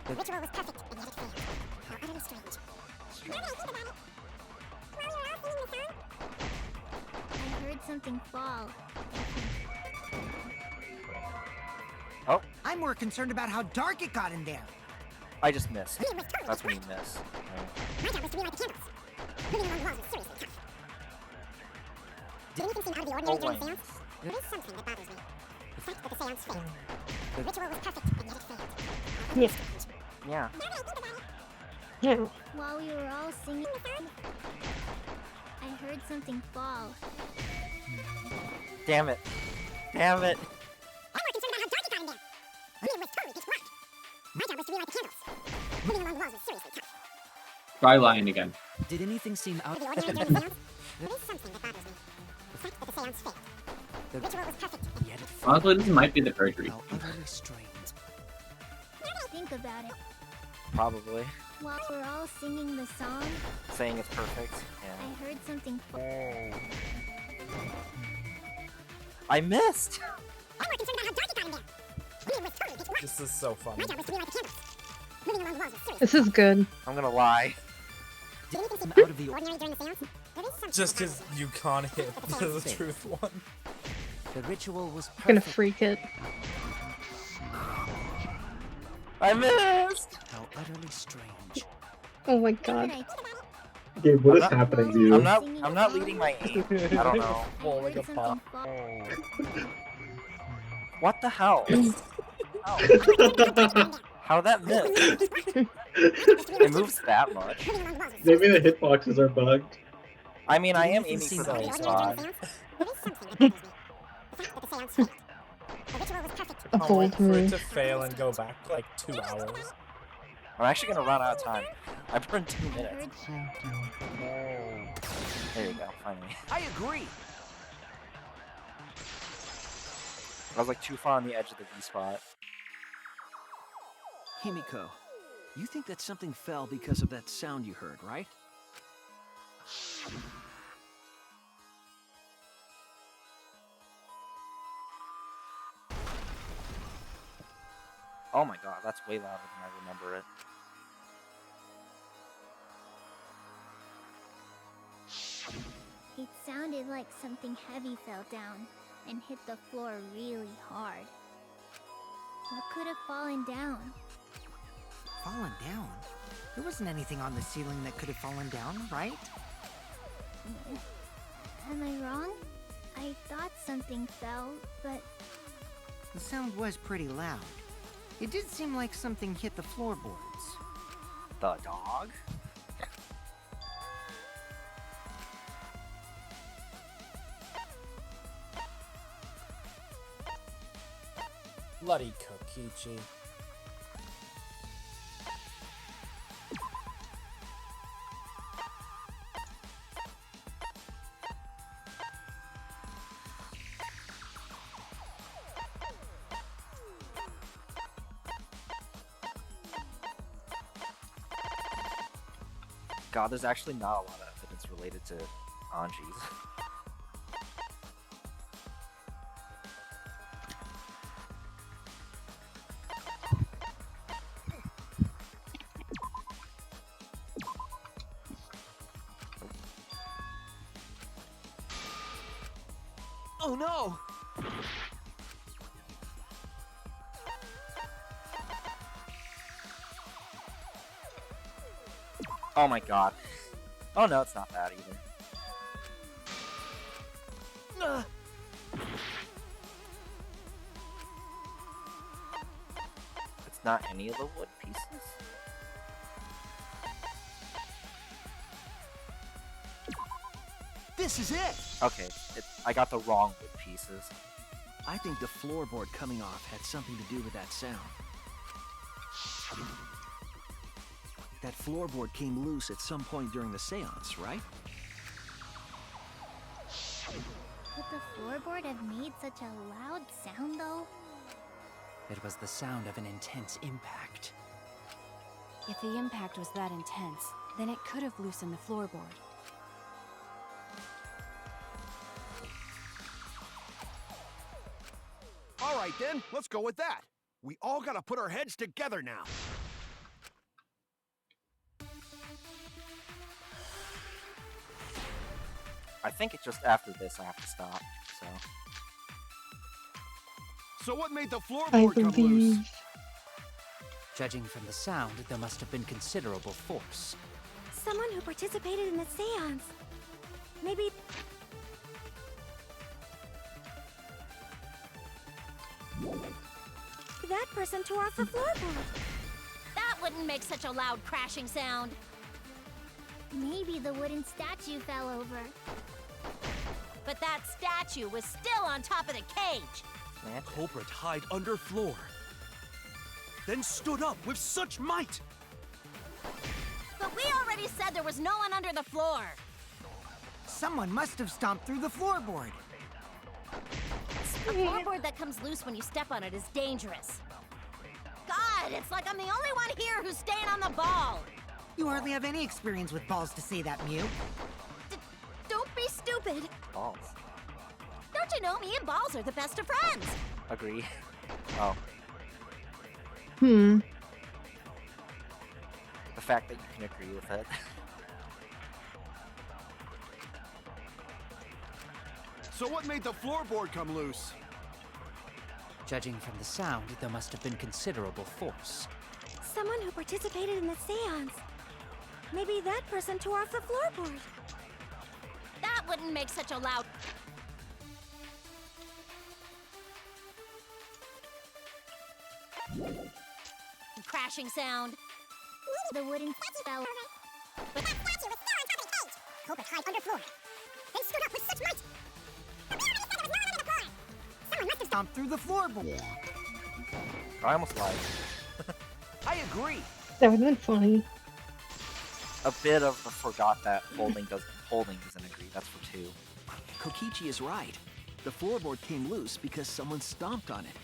The ritual was perfect, and yet it failed. How utterly strange. Now that I think about it, while we were all singing the song, I heard something fall. Oh. I'm more concerned about how dark it got in there. I just missed. That's when you miss. my job was to relight the candles. Moving along the walls was seriously tough. Did anything seem out of the ordinary during the seance? There is something that bothers me. The fact that the seance failed. The ritual was perfect, and yet it failed. How utterly strange. Yeah. Now that I think about it, Yeah. While we were all singing the song, I heard something fall. Damn it. Damn it. I'm more concerned about how dark it got in there. I mean, it was totally pitch black. My job was to relight the candles. Moving along the walls was seriously tough. Try lying again. Did anything seem out of the ordinary during the seance? There is something that bothers me. The fact that the seance failed. The ritual was perfect, and yet it failed. Honestly, this might be the perjury. How utterly strange. Now that I think about it, Probably. while we were all singing the song, Saying it's perfect. I Yeah. heard something fall. I missed! I'm more concerned about how dark it got in there. I mean, it was totally pitch black. This is so funny. My job was to relight the candles. Moving along the walls was seriously This is good. I'm gonna lie. Did anything seem out of the ordinary during the seance? There is something Just that bothers because you can't hit the truth one. The ritual was I'm gonna perfect. freak it. I missed! How utterly strange. Oh my god. Gabe, what is I'm not- happening to you? I'm not leading my aim. I don't know. Well, like a pop. What the hell? How that miss? It moves that much. Maybe the hitboxes are bugged. I mean, I am Didn't aiming seem for the to B be spot. A I'll bold wait for it move. to fail and go back like 2 hours. I'm actually gonna run out of time. I burned 2 minutes. There you go, finally. I agree. I was like too far on the edge of the B spot. Himiko, you think that something fell because of that sound you heard, right? Oh my god, that's way louder than I remember it. It sounded like something heavy fell down and hit the floor really hard. What could have fallen down? Fallen down? There wasn't anything on the ceiling that could have fallen down, right? Am I wrong? I thought something fell, but The sound was pretty loud. It did seem like something hit the floorboards. The dog? Bloody Kokichi. God, there's actually not a lot of evidence related to Anji's. Oh no! Oh my god. Oh no, it's not that either. It's not any of the wood pieces? This is it! Okay, I got the wrong wood pieces. I think the floorboard coming off had something to do with that sound. That floorboard came loose at some point during the seance, right? could the floorboard have made such a loud sound though? It was the sound of an intense impact. If the impact was that intense, then it could have loosened the floorboard. All right then, let's go with that. We all gotta put our heads together now. I think it's just after this I have to stop, so... So what made the I floorboard come loose? believe. Judging from the sound, there must have been considerable force. Someone who participated in the seance. Maybe. That person tore off the floorboard. That wouldn't make such a loud crashing sound. Maybe the wooden statue fell over. But that statue was still on top of the cage. Culprit hide under floor. Then stood up with such might. But we already said there was no one under the floor. Someone must have stomped through the floorboard. A floorboard that comes loose when you step on it is dangerous. God, it's like I'm the only one here who's staying on the ball. You hardly have any experience with balls to say that, Mew. Don't be stupid. Balls. Don't you know me and Balls are the best of friends? Agree. Oh. Hmm. The fact that you can agree with it. So what made the floorboard come loose? Judging from the sound, there must have been considerable force. Someone who participated in the seance. Maybe that person tore off the floorboard. That wouldn't make such a loud... Crashing sound. The wooden spell. But that statue was still on top of the cage. Culprit climbed underfloor. Then stood up with such might. The building said there was no one under the floor. Someone must have Stomped through the floorboard. I almost lied. I agree. That would have been funny. A bit of the forgot that holding doesn't agree. That's for 2. Kokichi is right. The floorboard came loose because someone stomped on it.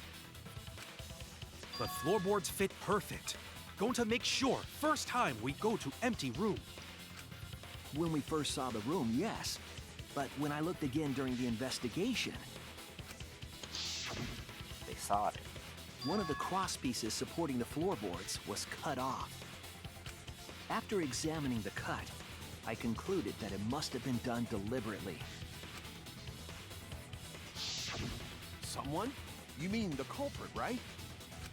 But floorboards fit perfect. Going to make sure first time we go to empty room. When we first saw the room, yes. But when I looked again during the investigation, They saw it. one of the cross pieces supporting the floorboards was cut off. After examining the cut, I concluded that it must have been done deliberately. Someone? You mean the culprit, right?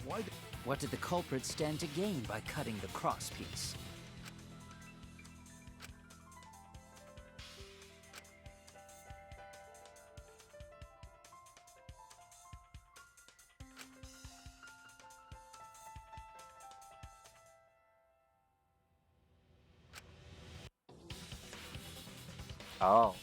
Why? What did the culprit stand to gain by cutting the cross piece? Oh.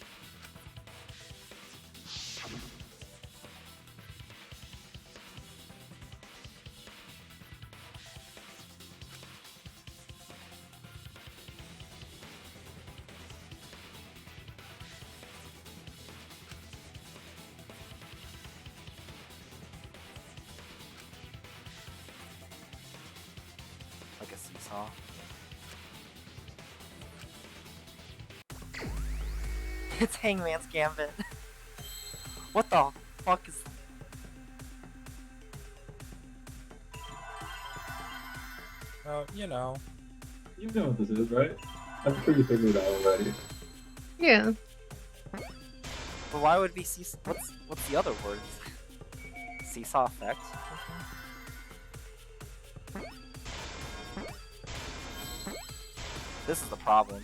Like a seesaw. It's Hangman's Gambit. What the fuck is... Oh, you know. You know what this is, right? I'm sure you figured it out already. Yeah. But why would it be seesaw? What's the other word? Seesaw effect? This is the problem.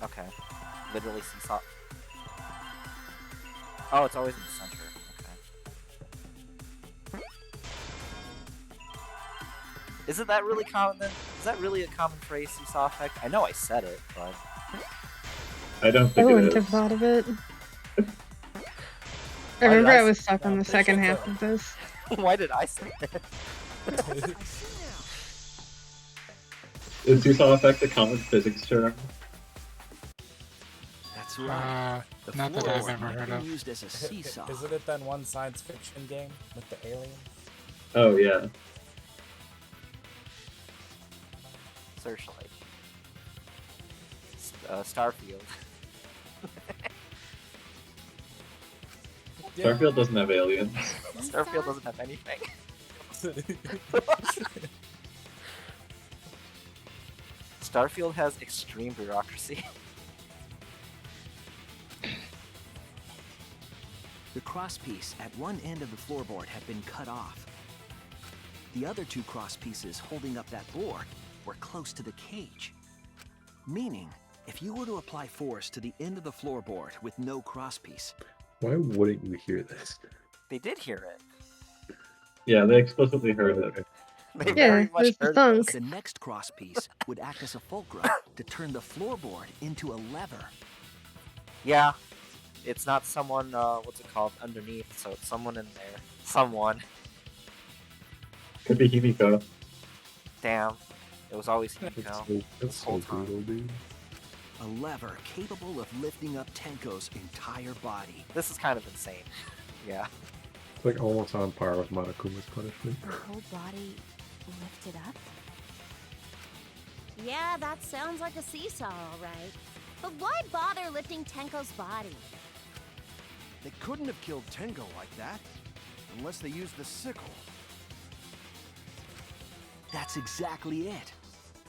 Okay. Literally seesaw. Oh, it's always in the center. Okay. Isn't that really common then? Is that really a common phrase, seesaw effect? I know I said it, but... I don't I think wouldn't it have is. thought of it. I Why did remember I I was stuck no, on the pretty second sure half it's of this. Why did I say it? Is seesaw effect a common physics term? That's right. The Not that I've floorboard ever might heard be of. used as a seesaw. Isn't it that one science fiction game with the aliens? Oh, yeah. Searchlight. Starfield. Starfield doesn't have aliens. Starfield doesn't have anything. Starfield has extreme bureaucracy. The crosspiece at one end of the floorboard had been cut off. The other 2 cross pieces holding up that board were close to the cage. Meaning, if you were to apply force to the end of the floorboard with no crosspiece, Why wouldn't you hear this? They did hear it. Yeah, they explicitly heard it. They very much heard this. the next crosspiece would act as a fulcrum to turn the floorboard into a lever. Yeah. It's not someone, what's it called, underneath, so it's someone in there. Someone. Could be Himiko. Damn. It was always Himiko. That's so brutal, dude. A lever capable of lifting up Tenko's entire body. This is kind of insane. Yeah. It's like almost on par with Monokuma's punishment. Her whole body lifted up? Yeah, that sounds like a seesaw, alright. But why bother lifting Tenko's body? They couldn't have killed Tenko like that. Unless they used the sickle. That's exactly it.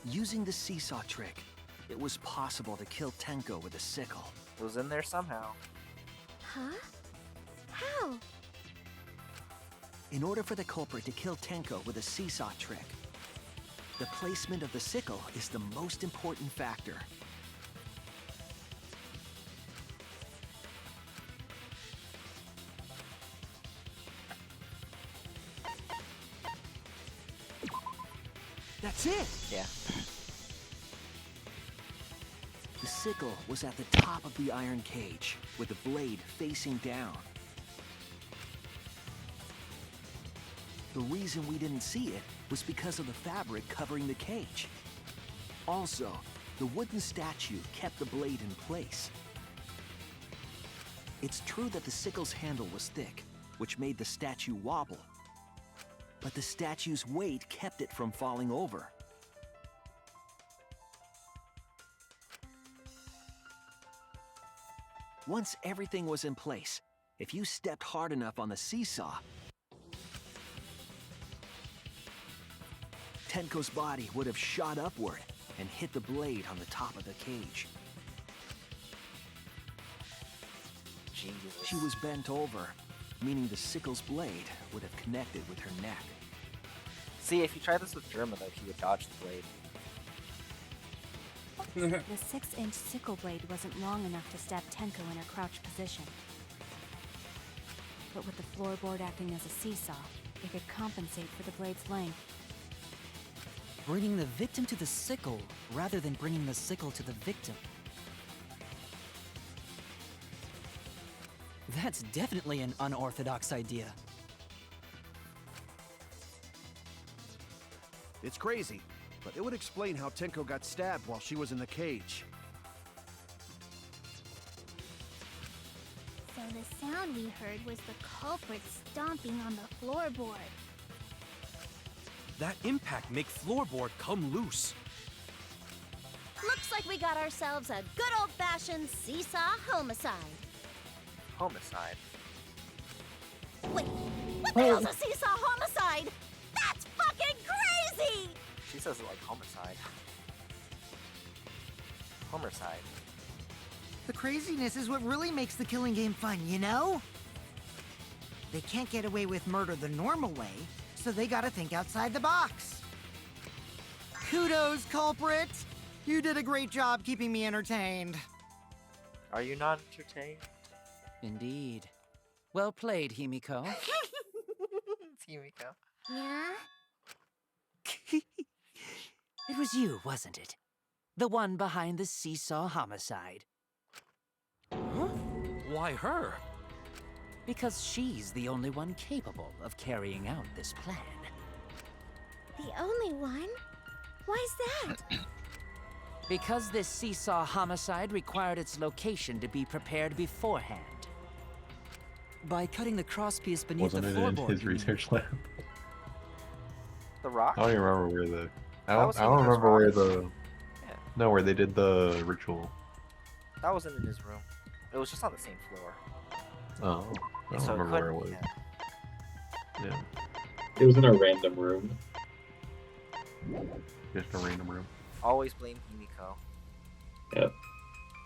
Using the seesaw trick, it was possible to kill Tenko with a sickle. It was in there somehow. Huh? How? In order for the culprit to kill Tenko with a seesaw trick, the placement of the sickle is the most important factor. That's it! Yeah. The sickle was at the top of the iron cage, with the blade facing down. The reason we didn't see it was because of the fabric covering the cage. Also, the wooden statue kept the blade in place. It's true that the sickle's handle was thick, which made the statue wobble. But the statue's weight kept it from falling over. Once everything was in place, if you stepped hard enough on the seesaw, Tenko's body would have shot upward and hit the blade on the top of the cage. Jesus. She was bent over, meaning the sickle's blade would have connected with her neck. See, if you try this with Germa, though, he would dodge the blade. The 6-inch sickle blade wasn't long enough to stab Tenko in her crouched position. But with the floorboard acting as a seesaw, it could compensate for the blade's length. Bringing the victim to the sickle rather than bringing the sickle to the victim. That's definitely an unorthodox idea. It's crazy, but it would explain how Tenko got stabbed while she was in the cage. So the sound we heard was the culprit stomping on the floorboard. That impact make floorboard come loose. Looks like we got ourselves a good old-fashioned seesaw homicide. Homicide? Wait, what the hell's a seesaw homicide? That's fucking crazy! She says it like homicide. Homicide. The craziness is what really makes the killing game fun, you know? They can't get away with murder the normal way, so they gotta think outside the box. Kudos, culprit! You did a great job keeping me entertained. Are you not entertained? Indeed. Well played, Himiko. It's Himiko. Yeah? It was you, wasn't it? The one behind the seesaw homicide. Huh? Why her? Because she's the only one capable of carrying out this plan. The only one? Why's that? Because this seesaw homicide required its location to be prepared beforehand. By cutting the crosspiece beneath Wasn't the it in floorboard. his research lab? The Rock? I don't even remember where the. I That was don't remember where the. Yeah. No, where they did the ritual. That wasn't in his room. It was just on the same floor. Oh, I don't So remember where it was. couldn't be him. Yeah, It was in a random room. just a random room. Always blame Himiko. Yep.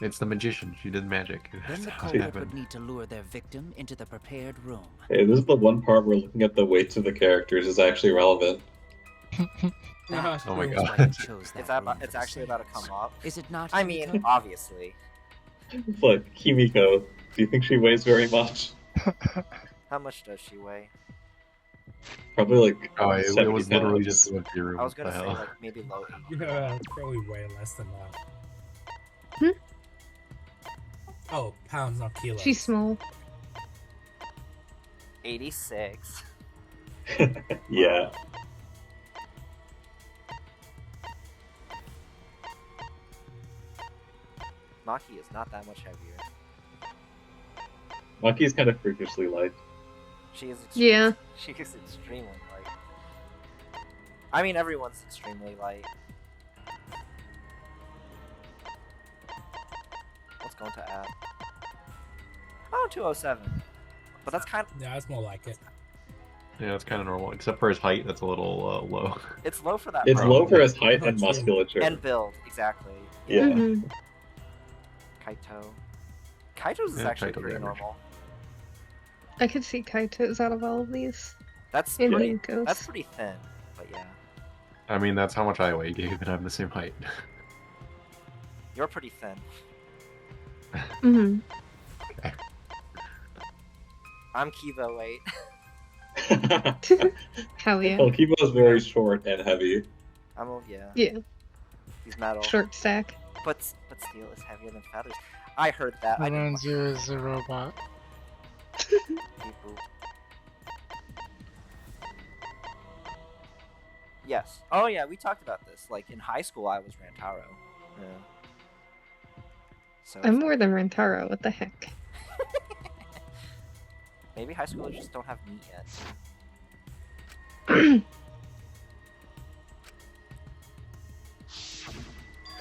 It's the magician. She did magic. Then That's the how it culprit happened. would need to lure their victim into the prepared room. Hey, this is the one part where looking at the weights of the characters is actually relevant. That Oh my was God. why I chose that It's, room for it's the actually about to come seance. up. Is it not? I mean, Himiko? obviously. Look, Himiko, do you think she weighs very much? How much does she weigh? Probably like Oh, it 70 was literally pounds. just an empty room. I was What gonna the say hell? like maybe low 80. Yeah, probably way less than that. Oh, pounds, not kilos. She's small. 86. Yeah. Maki is not that much heavier. Maki's kind of freakishly light. She is. Yeah. She is extremely light. I mean, everyone's extremely light. Let's go into add. Oh, 207. But that's kind of. Yeah, that's more like it. Yeah, it's kind of normal, except for his height. That's a little low. It's low for that. It's pro. low for his height and musculature. And build, exactly. Yeah. Mhm. Kaito. Kaito's is Yeah, actually Kaito's pretty average. normal. I could see Kaito's out of all of these. That's And pretty. Minko's. That's pretty thin, but yeah, I mean, that's how much I weigh, Gabe, and I'm the same height. you're pretty thin. Mm-hmm. I'm Kiva weight. Hell yeah. Well, Kibo's very short and heavy. Yeah. Yeah. He's metal. Short stack. But steel is heavier than feathers. I heard that. I didn't. Lorenzo is a robot. Beep boop. Yes. Oh yeah, we talked about this. Like in high school, I was Rantaro. Yeah. So I'm more than Rentaro. What the heck? maybe high schoolers just don't have meat yet.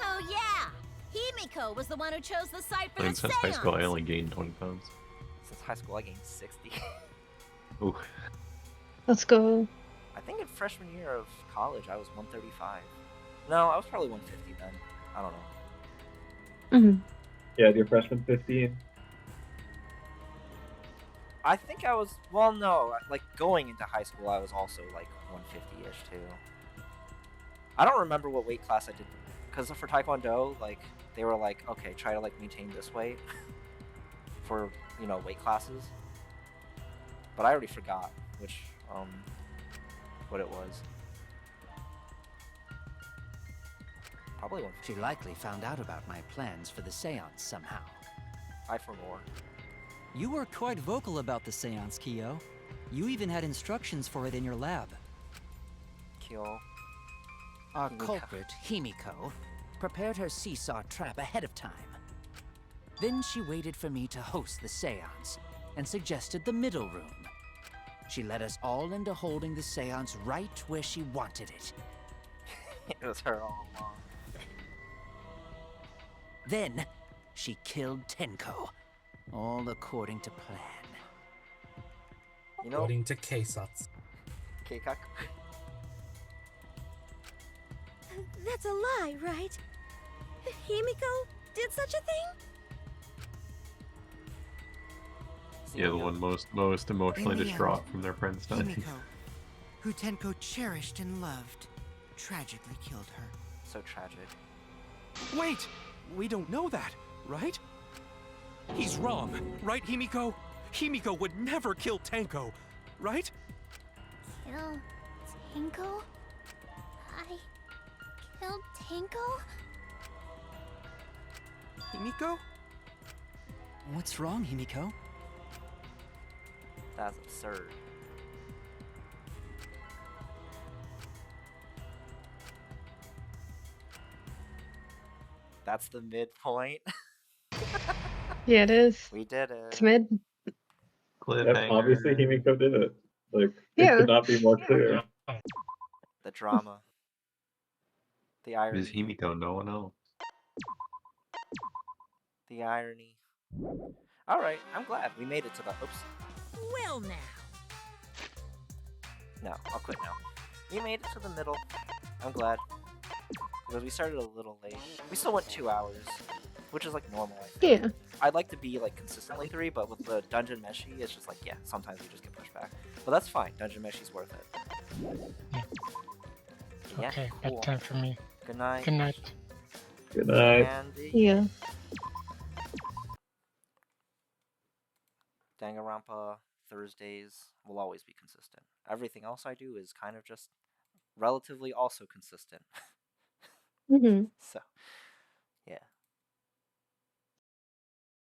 Oh yeah! Himiko was the one who chose the site for I mean, the since seance. high school, I only gained 20 pounds. Since high school, I gained 60. Ooh. Let's go. I think in freshman year of college, I was 135. No, I was probably 150 then. I don't know. Yeah, your freshman 15. I think I was, well, no, like going into high school, I was also like 150-ish too. I don't remember what weight class I did, because for Taekwondo, like, they were like, okay, try to like maintain this weight for, you know, weight classes. But I already forgot what it was. Probably 150. She likely found out about my plans for the seance somehow. I for more. You were quite vocal about the seance, Kyo. You even had instructions for it in your lab. Kyo. Our Himiko. culprit, Himiko, prepared her seesaw trap ahead of time. Then she waited for me to host the seance and suggested the middle room. She led us all into holding the seance right where she wanted it. It was her all along. Then, she killed Tenko, all according to plan. You know, According to Keisatsu. Keikaku. That's a lie, right? Himiko did such a thing? Yeah, the one most emotionally In the distraught end, from their friend's dying. Himiko, who Tenko cherished and loved, tragically killed her. So tragic. Wait! We don't know that, right? He's wrong, right, Himiko? Himiko would never kill Tenko, right? Kill Tanko? I killed Tanko? Himiko? What's wrong, Himiko? That's absurd. That's the midpoint. Yeah, it is. We did it. It's mid. Yep, obviously Himiko did it. Like, Yeah. it could not be more clear. The drama. The irony. Is Himiko no one else? The irony. Alright, I'm glad we made it to the. Oops. Well now. No, I'll quit now. We made it to the middle. I'm glad. Because we started a little late. We still went 2 hours, which is like normal, I think. Yeah. I'd like to be like consistently 3, but with the Dungeon Meshi, it's just like, yeah, sometimes we just get pushed back. But that's fine. Dungeon Meshi's worth it. Yeah, Okay, cool. bedtime for me. Good night. Good night. Good night. Andy. Yeah. Danganronpa Thursdays will always be consistent. Everything else I do is kind of just relatively also consistent. Mm-hmm. So,